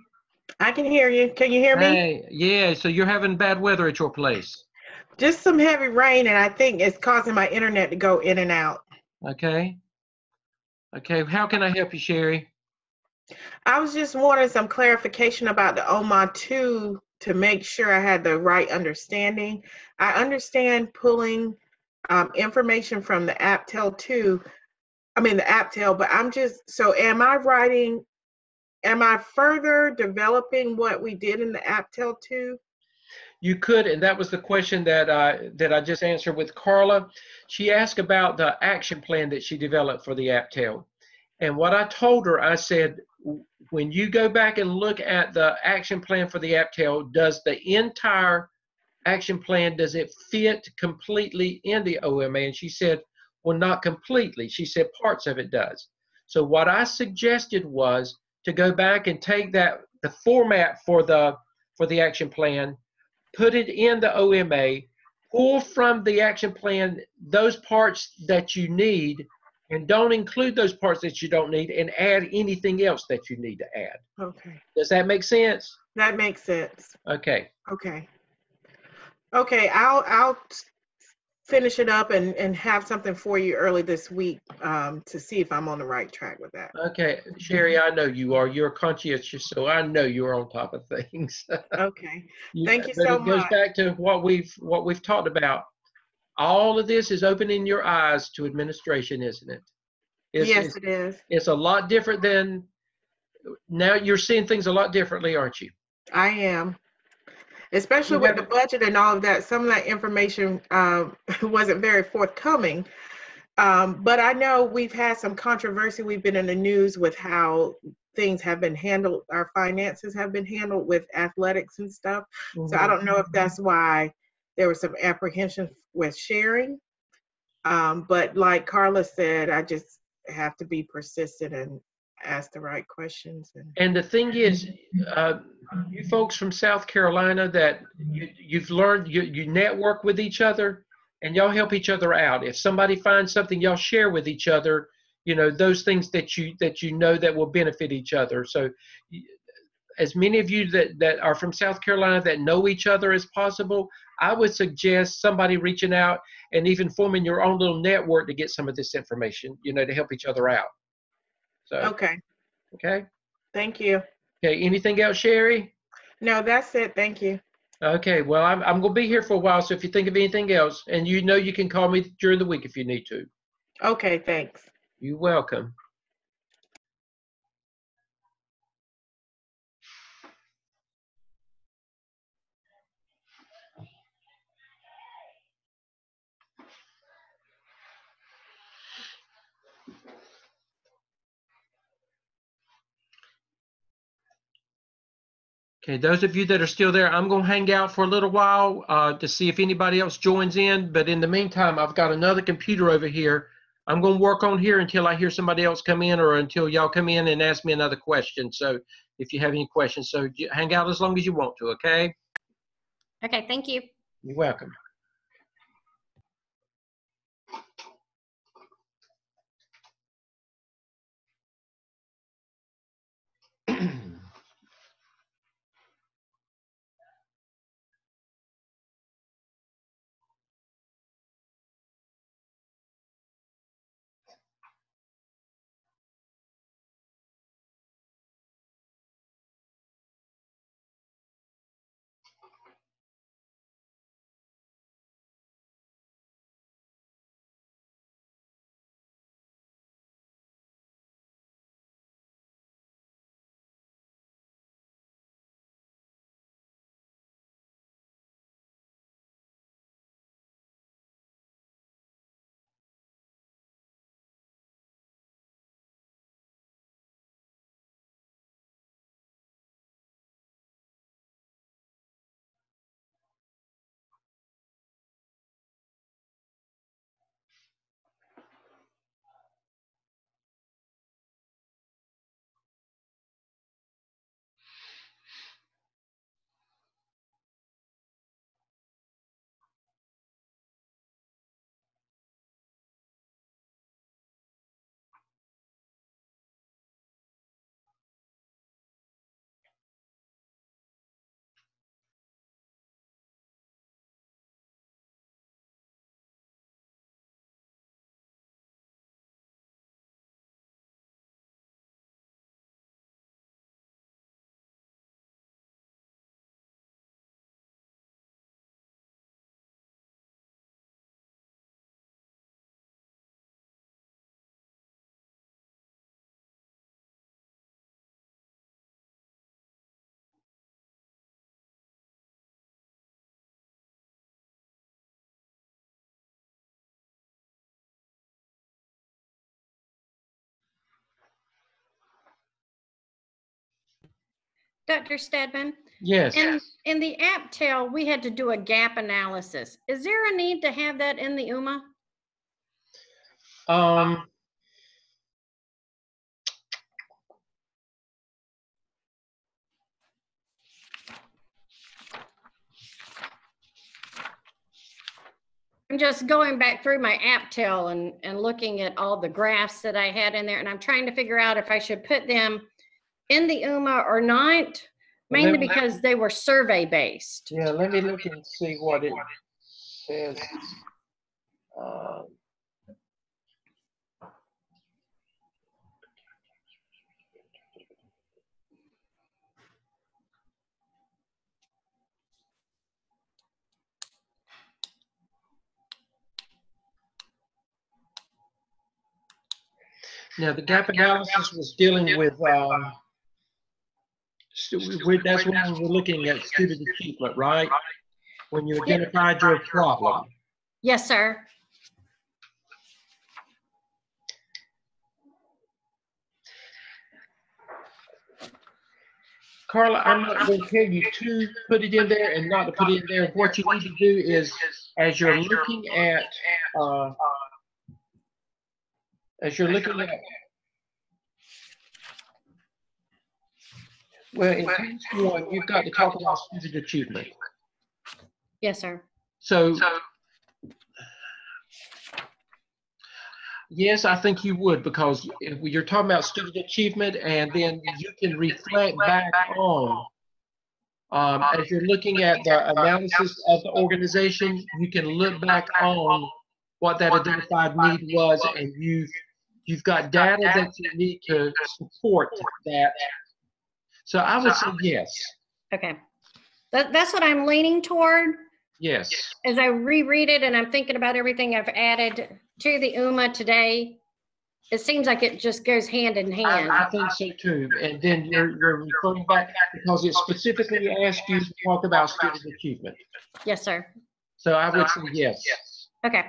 I can hear you. Can you hear me? Hey, yeah. So you're having bad weather at your place. Just some heavy rain, and I think it's causing my internet to go in and out. Okay. Okay. How can I help you, Sherry? I was just wanting some clarification about the OMA 2 to make sure I had the right understanding. I understand pulling information from the APTEL 2, the APTEL, but so am I further developing what we did in the APTEL 2? You could, and that was the question that I just answered with Carla. She asked about the action plan that she developed for the APTEL. And what I told her, I said, when you go back and look at the action plan for the APTEL, does the entire action plan, does it fit completely in the OMA? And she said, well, not completely. She said parts of it does. So what I suggested was to go back and take the format for the action plan, put it in the OMA, pull from the action plan those parts that you need, and don't include those parts that you don't need, and add anything else that you need to add. Okay. Does that make sense? That makes sense. Okay. Okay. Okay, I'll finish it up and have something for you early this week to see if I'm on the right track with that. Okay, Sherry, I know you are. You're conscientious, so I know you're on top of things. Okay. Thank you but so it goes much. back to what we've talked about. All of this is opening your eyes to administration, isn't it? Yes, it is. It's a lot different than now. You're seeing things a lot differently, aren't you? I am. Especially You with the have- budget and all of that. Some of that information wasn't very forthcoming. But I know we've had some controversy. We've been in the news with how things have been handled, our finances have been handled with athletics and stuff. So I don't know if that's why there was some apprehension with sharing. But like Carla said, I just have to be persistent and ask the right questions. And the thing is, you folks from South Carolina that you've learned, you network with each other and y'all help each other out. If somebody finds something, y'all share with each other, those things that you know that will benefit each other. So as many of you that are from South Carolina that know each other as possible, I would suggest somebody reaching out and even forming your own little network to get some of this information, to help each other out. So, Okay. Okay. Thank you. Okay. Anything else, Sherry? No, that's it. Thank you. Okay. Well, I'm going to be here for a while. So if you think of anything else, and you can call me during the week if you need to. Okay, thanks. You're welcome. Okay, those of you that are still there, I'm going to hang out for a little while to see if anybody else joins in. But in the meantime, I've got another computer over here. I'm going to work on here until I hear somebody else come in or until y'all come in and ask me another question. So if you have any questions, so hang out as long as you want to, okay? Okay, thank you. You're welcome. Dr. Stedman, Yes. in the AppTel, we had to do a gap analysis. Is there a need to have that in the UMA? I'm just going back through my AppTel and looking at all the graphs that I had in there, and I'm trying to figure out if I should put them in the UMA or not, mainly because they were survey based. Yeah, let me look and see what it says. Now, the gap analysis was dealing with, that's when we were looking at student achievement, right? When you identified your problem. Yes, sir. Carla, I'm not going to tell you to put it in there and not to put it in there. What you need to do is, as you're looking at, well, in page 1, you've got to talk about student achievement. Yes, sir. So, yes, I think you would, because if you're talking about student achievement, and then you can reflect back on, as you're looking at the analysis of the organization, you can look back on what that identified need was, and you've got data that you need to support that. So I would say yes. Okay. That's what I'm leaning toward. Yes. As I reread it and I'm thinking about everything I've added to the UMA today, it seems like it just goes hand in hand. I think so too. And then you're referring back because it specifically asked you to talk about student achievement. Yes, sir. So I would say yes. Okay.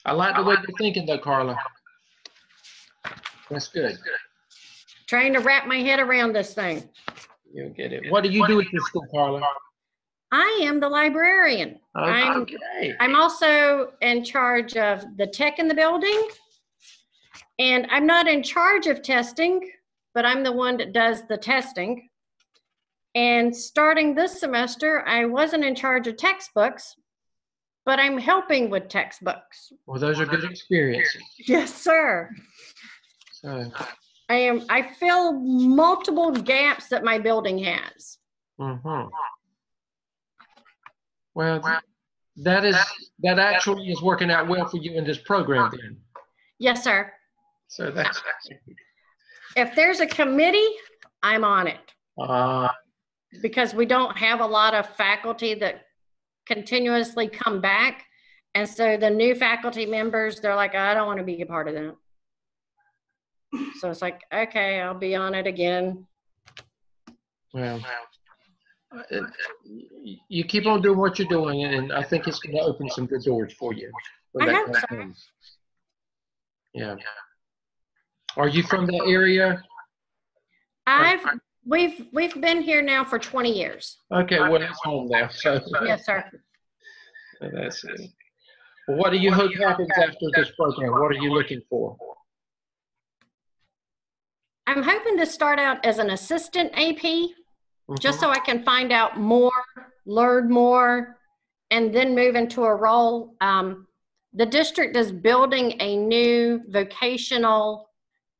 I like the way you're thinking though, Carla. That's good. Trying to wrap my head around this thing. You'll get it. What do you do at your school, Carla? I am the librarian. Okay. I'm also in charge of the tech in the building. And I'm not in charge of testing, but I'm the one that does the testing. And starting this semester, I wasn't in charge of textbooks, but I'm helping with textbooks. Well, those are good experiences. Yes, sir. So. I fill multiple gaps that my building has. Mm-hmm. Well, that actually is working out well for you in this program then. Yes, sir. So that's. If there's a committee, I'm on it. Because we don't have a lot of faculty that continuously come back. And so the new faculty members, they're like, I don't want to be a part of that. So it's like, okay, I'll be on it again. Well, you keep on doing what you're doing, and I think it's going to open some good doors for you. I hope so. Yeah. Are you from the area? We've been here now for 20 years. Okay, well, it's home now. So. Yes, sir. So that's it. Well, what do you hope happens after this program? What are you looking for? I'm hoping to start out as an assistant AP, just so I can find out more, learn more, and then move into a role. The district is building a new vocational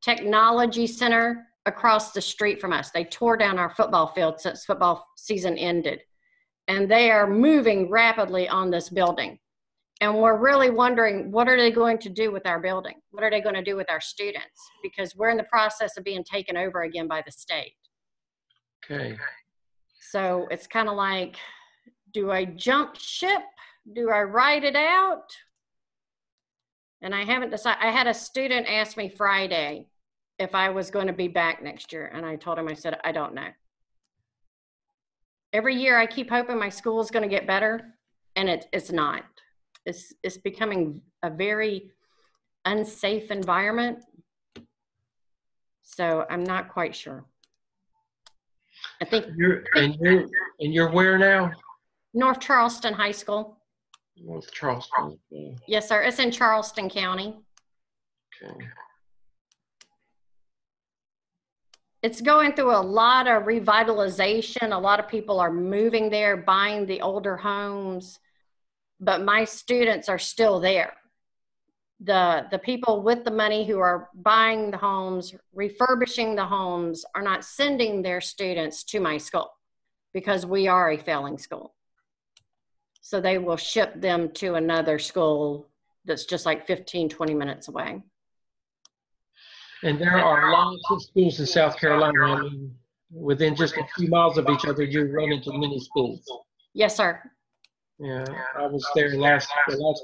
technology center across the street from us. They tore down our football field since football season ended, and they are moving rapidly on this building. And we're really wondering, what are they going to do with our building? What are they going to do with our students? Because we're in the process of being taken over again by the state. Okay. So it's kind of like, do I jump ship? Do I ride it out? And I haven't decided. I had a student ask me Friday if I was going to be back next year. And I told him, I said, I don't know. Every year I keep hoping my school is going to get better, and it's not. It's becoming a very unsafe environment. So I'm not quite sure. I think you're where now? North Charleston High School. North Charleston. Okay. Yes, sir. It's in Charleston County. Okay. It's going through a lot of revitalization. A lot of people are moving there, buying the older homes, but my students are still there. The people with the money who are buying the homes, refurbishing the homes, are not sending their students to my school because we are a failing school. So they will ship them to another school that's just like 15, 20 minutes away. And there are lots of schools in South Carolina. I mean, within just a few miles of each other, you run into many schools. Yes, sir. Yeah, I was there the last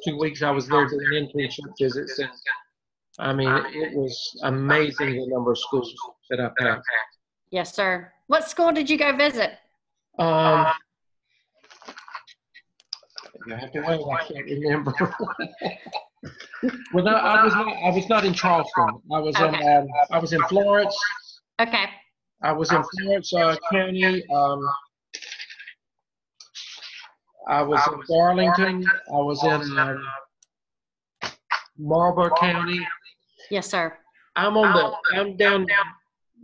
2 weeks. I was there doing internship visits, and I mean, it was amazing the number of schools that I passed. Yes, sir. What school did you go visit? You have to wait. I can't remember. Well, no, I was not in Charleston. I was I was in Florence. Okay. I was in Florence County. I was in Darlington. I was in Marlborough County. Yes, sir. I'm down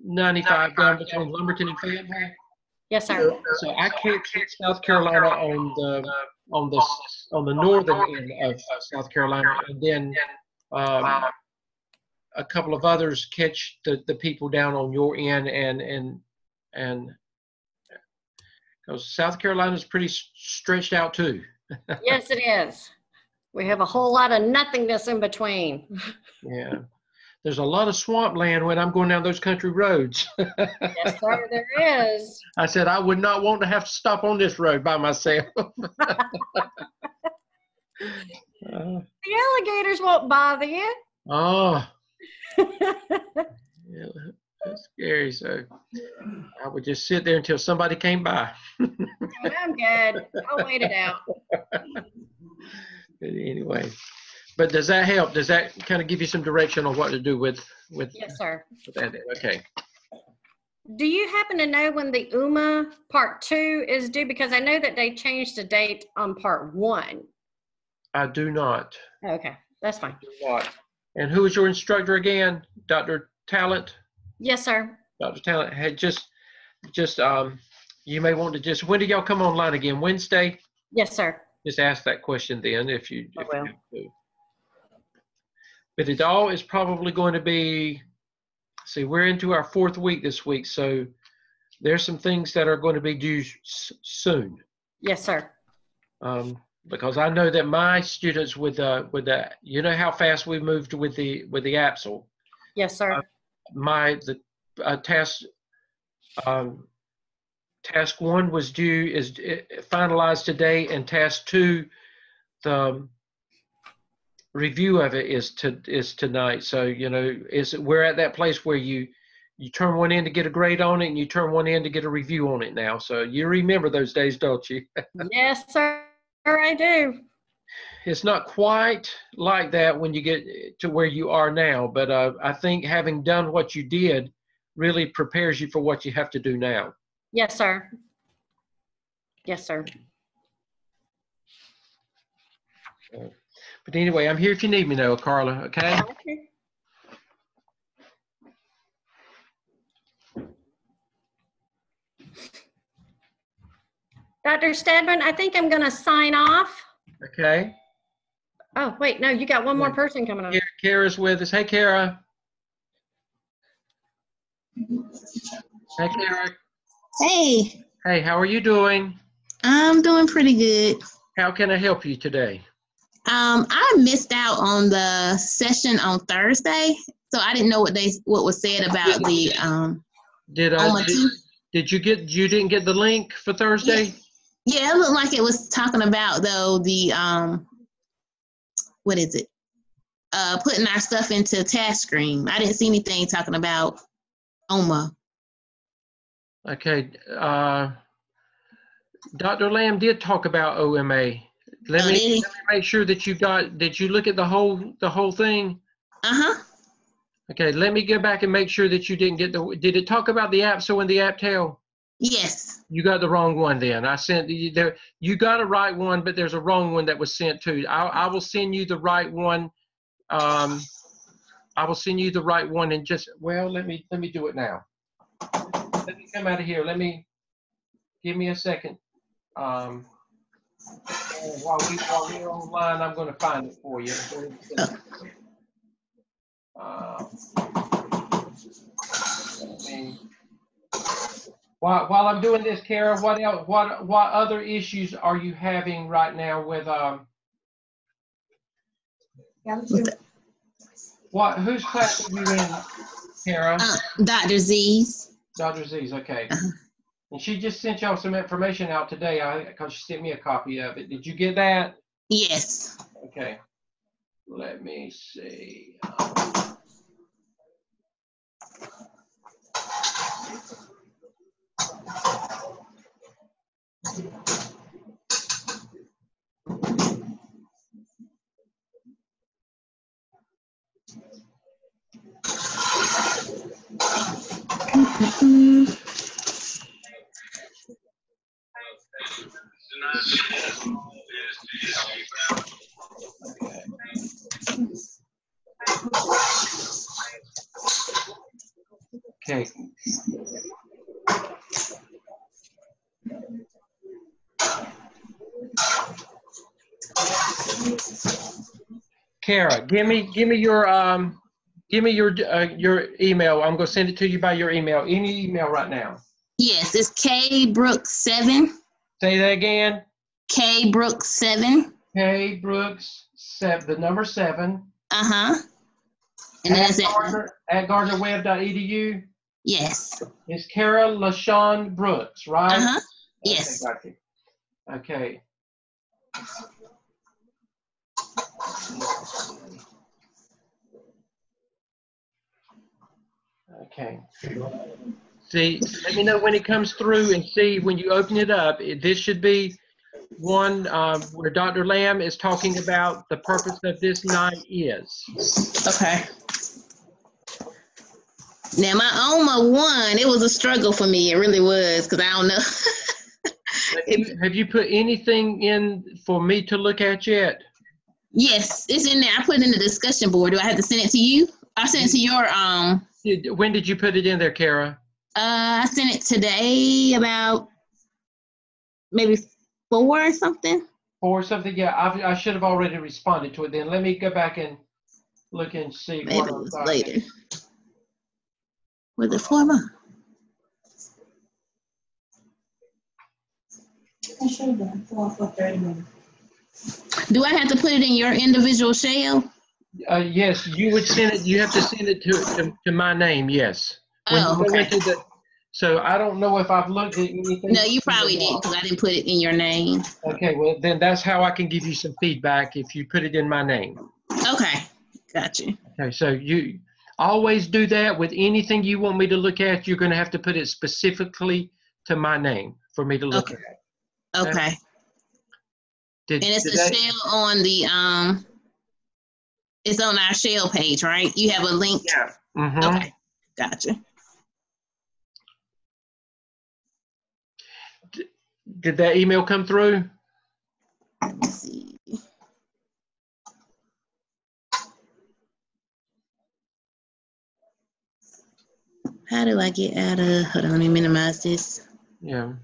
95 down between Lumberton and Fayetteville. Yes, sir. So I can't keep South Carolina on the northern end of South Carolina, and then a couple of others catch the people down on your end, and because South Carolina is pretty stretched out too. Yes, it is. We have a whole lot of nothingness in between. Yeah. There's a lot of swampland when I'm going down those country roads. Yes, sir, there is. I said I would not want to have to stop on this road by myself. The alligators won't bother you. Oh, yeah, that's scary. So I would just sit there until somebody came by. I'm good. I'll wait it out. But anyway, but does that help? Does that kind of give you some direction on what to do with Yes, sir. with that? Okay. Do you happen to know when the UMA Part 2 is due? Because I know that they changed the date on Part 1. I do not. Okay, that's fine. Do not. And who is your instructor again? Dr. Talent? Yes, sir. Dr. Talent had just you may want to just, when do y'all come online again? Wednesday? Yes, sir. Just ask that question then if you I will. have to. But it all is probably going to be, see, we're into our 4th week this week, so there's some things that are going to be due soon. Yes, sir. Because I know that my students with the, you know how fast we moved with the APSL. Yes, sir. Task 1 was is finalized today, and task 2, the review of it is tonight. So you know, we're at that place where you turn one in to get a grade on it, and you turn one in to get a review on it now. So you remember those days, don't you? Yes, sir. I do. It's not quite like that when you get to where you are now, but I think having done what you did really prepares you for what you have to do now. Yes, sir. Yes, sir. But anyway, I'm here if you need me though, Carla, okay? Okay. Dr. Stedman, I think I'm going to sign off. Okay. Oh, wait, no, you got one more person coming on. Kara's with us. Hey, Kara. Hey, Kara. Hey, Hey, how are you doing? I'm doing pretty good. How can I help you today? I missed out on the session on Thursday, so I didn't know what was said about the You didn't get the link for Thursday? Yeah, it looked like it was talking about though the what is it? Putting our stuff into TaskScreen. I didn't see anything talking about OMA. Okay. Dr. Lamb did talk about OMA. Let me make sure that you got. Did you look at the whole thing? Uh-huh. Okay, let me go back and make sure that you didn't get did it talk about the APSO and the APTEL? Yes. You got the wrong one then. I sent you there. You got a right one, but there's a wrong one that was sent too. I will send you the right one. I will send you the right one and just, well, let me do it now. Let me come out of here. Give me a second. While we're online, I'm going to find it for you. While I'm doing this, Kara, what else? What other issues are you having right now with whose class are you in, Kara? Dr. Z's. Dr. Z's, okay. And she just sent y'all some information out today because she sent me a copy of it. Did you get that? Yes. Okay. Let me see. Okay. Kara, give me your email. I'm going to send it to you by your email. Any email right now. Yes, it's kbrooks7. Say that again. kbrooks7. kbrooks7, the number 7. Uh-huh. And that's it. At gardnerwebb.edu. Yes. It's Kara LaShawn Brooks, right? Uh-huh. Yes. Okay, got you. Okay. Okay. See, let me know when it comes through and see when you open it up. This should be one where Dr. Lamb is talking about the purpose of this night is. Okay. Now my OMA one, it was a struggle for me. It really was, because I don't know. Have you put anything in for me to look at yet? Yes, it's in there. I put it in the discussion board. Do I have to send it to you? I sent it to your When did you put it in there, Kara? I sent it today about maybe 4 or something. 4 or something? Yeah, I should have already responded to it then. Let me go back and look and see. Maybe it was later. Was it 4 months? I should have been 4 for 30 minutes. Do I have to put it in your individual shell? Yes, you would send it. You have to send it to my name. Yes. Okay. So I don't know if I've looked at anything. No, you probably didn't, because I didn't put it in your name. Okay, well then that's how I can give you some feedback if you put it in my name. Okay, got you. Okay, so you always do that with anything you want me to look at. You're going to have to put it specifically to my name for me to look at. Okay. And it's the shell on the it's on our shell page, right? You have a link. Yeah. Mm-hmm. Okay, gotcha. Did that email come through? Let me see. How do I get out of? Hold on, let me minimize this. Yeah.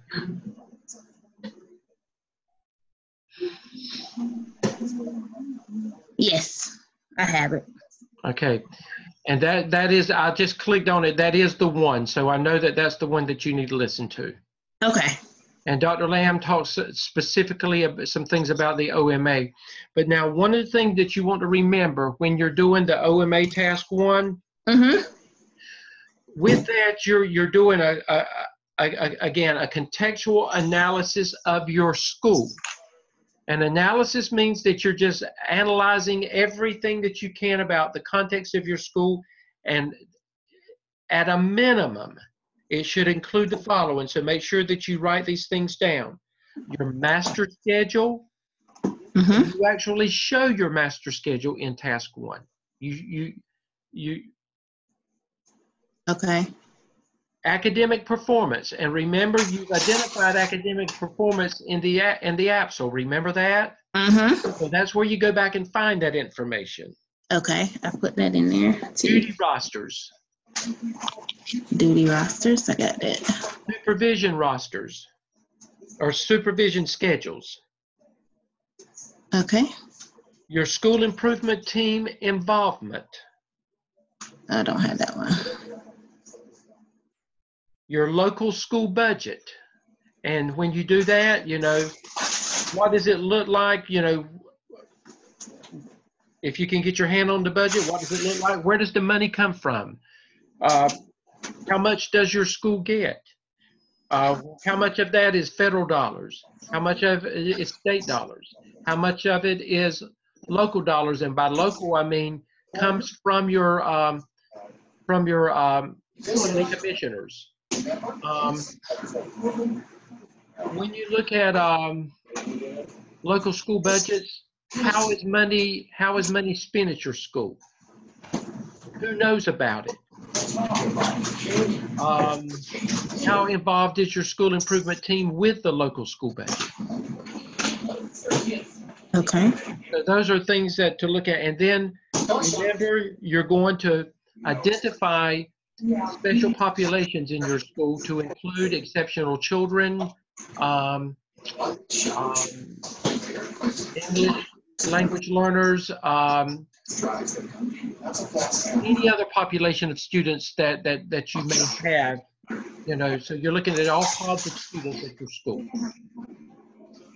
Yes, I have it. Okay. And that is, I just clicked on it. That is the one. So I know that that's the one that you need to listen to. Okay. And Dr. Lamb talks specifically about some things about the OMA. But now one of the things that you want to remember when you're doing the OMA task 1, with that you're doing again a contextual analysis of your school. An analysis means that you're just analyzing everything that you can about the context of your school, and at a minimum, it should include the following. So make sure that you write these things down. Your master schedule. You actually show your master schedule in task 1. Okay. Academic performance, and remember you've identified academic performance in the app. So remember that. So that's where you go back and find that information. Okay, I put that in there too. Duty rosters. Duty rosters, I got that. Supervision rosters or supervision schedules. Okay. Your school improvement team involvement. I don't have that one. Your local school budget. And when you do that, you know, what does it look like? You know, if you can get your hand on the budget, what does it look like? Where does the money come from? How much does your school get? How much of that is federal dollars? How much of it is state dollars? How much of it is local dollars? And by local, I mean comes from your county commissioners. When you look at local school budgets, how is money spent at your school? Who knows about it? How involved is your school improvement team with the local school budget? Okay. So those are things that to look at. And then remember, you're going to identify special populations in your school to include exceptional children, English language learners, any other population of students that you may have, you know, so you're looking at all kinds of students at your school.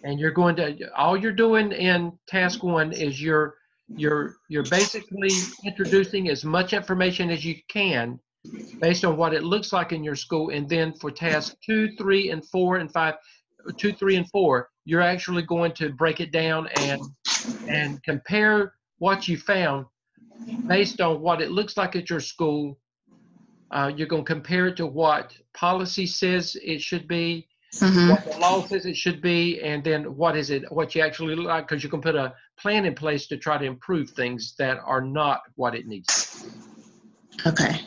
And you're going to, all you're doing in task 1 is you're basically introducing as much information as you can based on what it looks like in your school. And then for task 2, 3, and 4, and 5, 2, 3, and 4, you're actually going to break it down and compare what you found based on what it looks like at your school. You're going to compare it to what policy says it should be, what the law says it should be, and then what you actually look like, because you can put a plan in place to try to improve things that are not what it needs to be. Okay.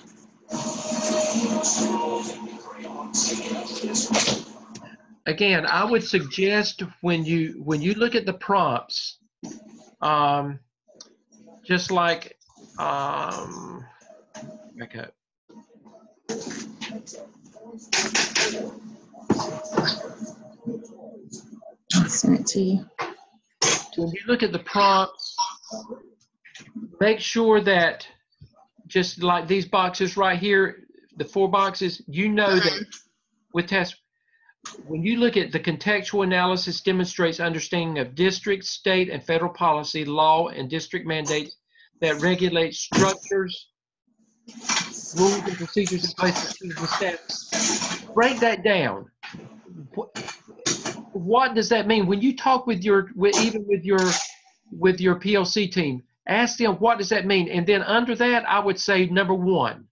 Again, I would suggest when you look at the prompts, just like back up. I'll send it to you. When you look at the prompts, make sure that just like these boxes right here, the 4 boxes, you know that with tests, when you look at the contextual analysis demonstrates understanding of district, state, and federal policy, law, and district mandates that regulate structures, rules, and procedures in place for students and staff. Break that down. What does that mean? When you talk with your PLC team, ask them, what does that mean? And then under that, I would say number 1.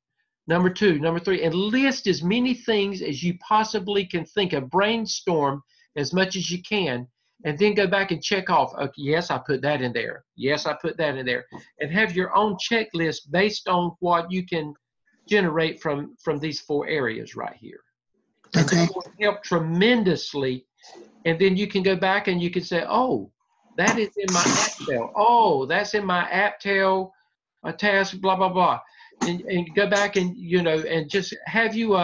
Number 2, number 3, and list as many things as you possibly can think of. Brainstorm as much as you can, and then go back and check off. Okay, yes, I put that in there. Yes, I put that in there. And have your own checklist based on what you can generate from these 4 areas right here. Okay. That will help tremendously. And then you can go back and you can say, oh, that is in my AppTel. Oh, that's in my AppTel task, blah, blah, blah. And go back and, you know, and just have you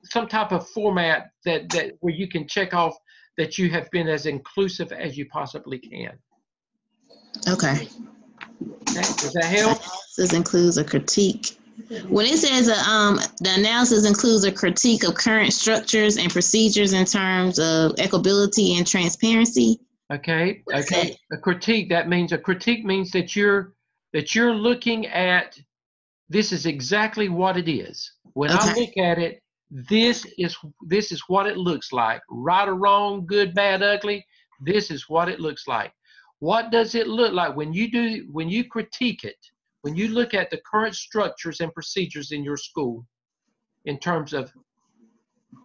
some type of format that where you can check off that you have been as inclusive as you possibly can. Okay. Does that help? This includes a critique. When it says the analysis includes a critique of current structures and procedures in terms of equability and transparency. Okay. Okay. A critique means that you're looking at, this is exactly what it is. When I look at it, this is what it looks like. Right or wrong, good, bad, ugly. This is what it looks like. What does it look like when you critique it? When you look at the current structures and procedures in your school in terms of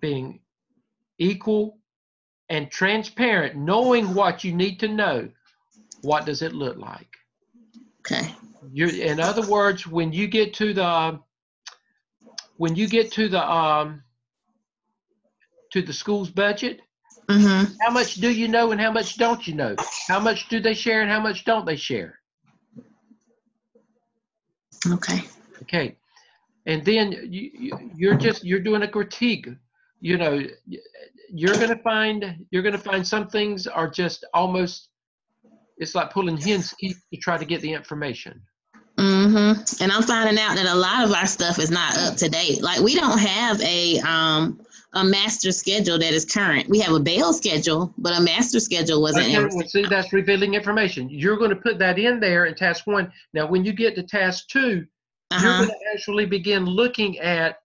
being equal and transparent, knowing what you need to know, what does it look like? Okay. In other words, when you get to the school's budget, Mm-hmm. how much do you know and how much don't you know? How much do they share and how much don't they share? Okay. Okay. And then you're doing a critique. You know, you're gonna find some things are just almost, it's like pulling hen's teeth to try to get the information. Mm-hmm. And I'm finding out that a lot of our stuff is not up to date. Like we don't have a master schedule that is current. We have a bail schedule, but a master schedule wasn't Okay, ever. well, see, that's revealing information. You're going to put that in there in task 1. Now, when you get to task 2, you're going to actually begin looking at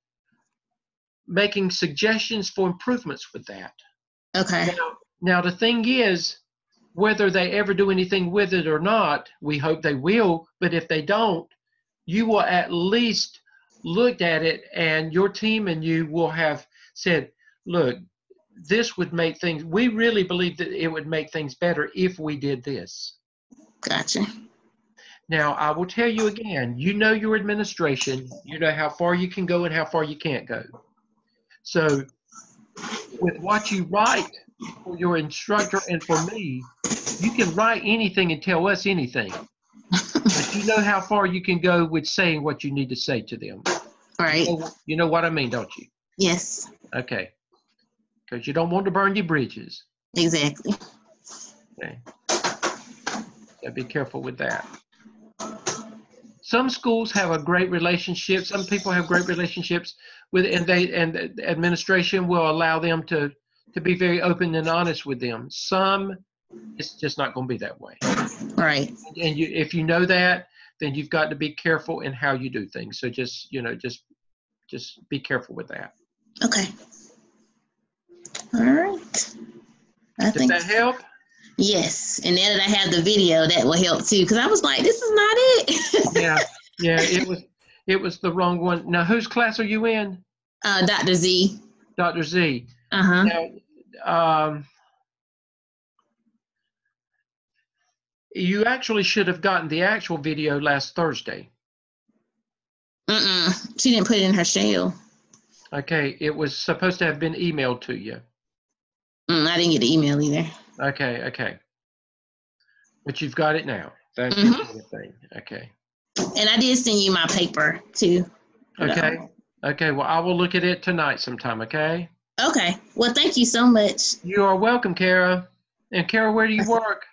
making suggestions for improvements with that. Okay. Now, the thing is, whether they ever do anything with it or not, we hope they will, but if they don't, you will at least looked at it, and your team and you will have said, look, this would make things, we really believe that it would make things better if we did this. Gotcha. Now, I will tell you again, you know your administration, you know how far you can go and how far you can't go. So with what you write for your instructor and for me, you can write anything and tell us anything. But you know how far you can go with saying what you need to say to them. Right. You know what I mean, don't you? Yes. Okay. Because you don't want to burn your bridges. Exactly. Okay. So be careful with that. Some schools have a great relationship. Some people have great relationships with, and the administration will allow them to be very open and honest with them. Some, it's just not going to be that way. Right. And if you know that, then you've got to be careful in how you do things. So just be careful with that. Okay. All right. Does that help? Yes. And now that I have the video, that will help too. Because I was like, this is not it. Yeah. It was the wrong one. Now, whose class are you in? Dr. Z. Dr. Z. Uh-huh. Now, you actually should have gotten the actual video last Thursday. She didn't put it in her shell. Okay, it was supposed to have been emailed to you. I didn't get the email either. Okay. But you've got it now. That's the important thing. Okay. And I did send you my paper too. Okay. Okay, well, I will look at it tonight sometime, okay? Okay. Well, thank you so much. You are welcome, Kara. And Kara, where do you work?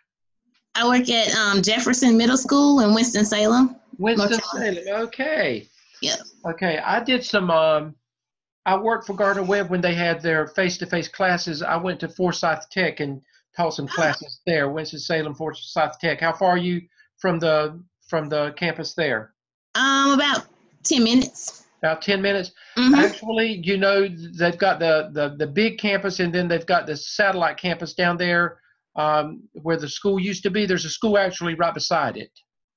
I work at Jefferson Middle School in Winston-Salem. Winston-Salem, okay. Yep. Okay, I did some, I worked for Gardner-Webb when they had their face-to-face classes. I went to Forsyth Tech and taught some classes there, Winston-Salem, Forsyth Tech. How far are you from the campus there? About 10 minutes. About 10 minutes? Mm-hmm. Actually, you know, they've got the big campus, and then they've got the satellite campus down there where the school used to be. There's a school actually right beside it.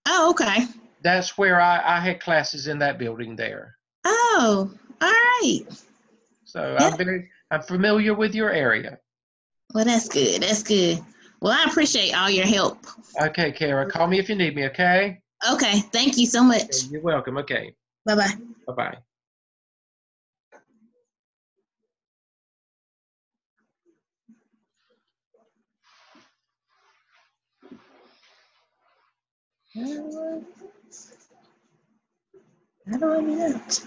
Oh, okay. That's where I had classes in that building there. Oh, all right. So I'm familiar with your area. Well, that's good. That's good. Well, I appreciate all your help. Okay, Kara, call me if you need me, okay? Okay, thank you so much. Okay, you're welcome. Okay. Bye-bye. Bye-bye. How do I mute?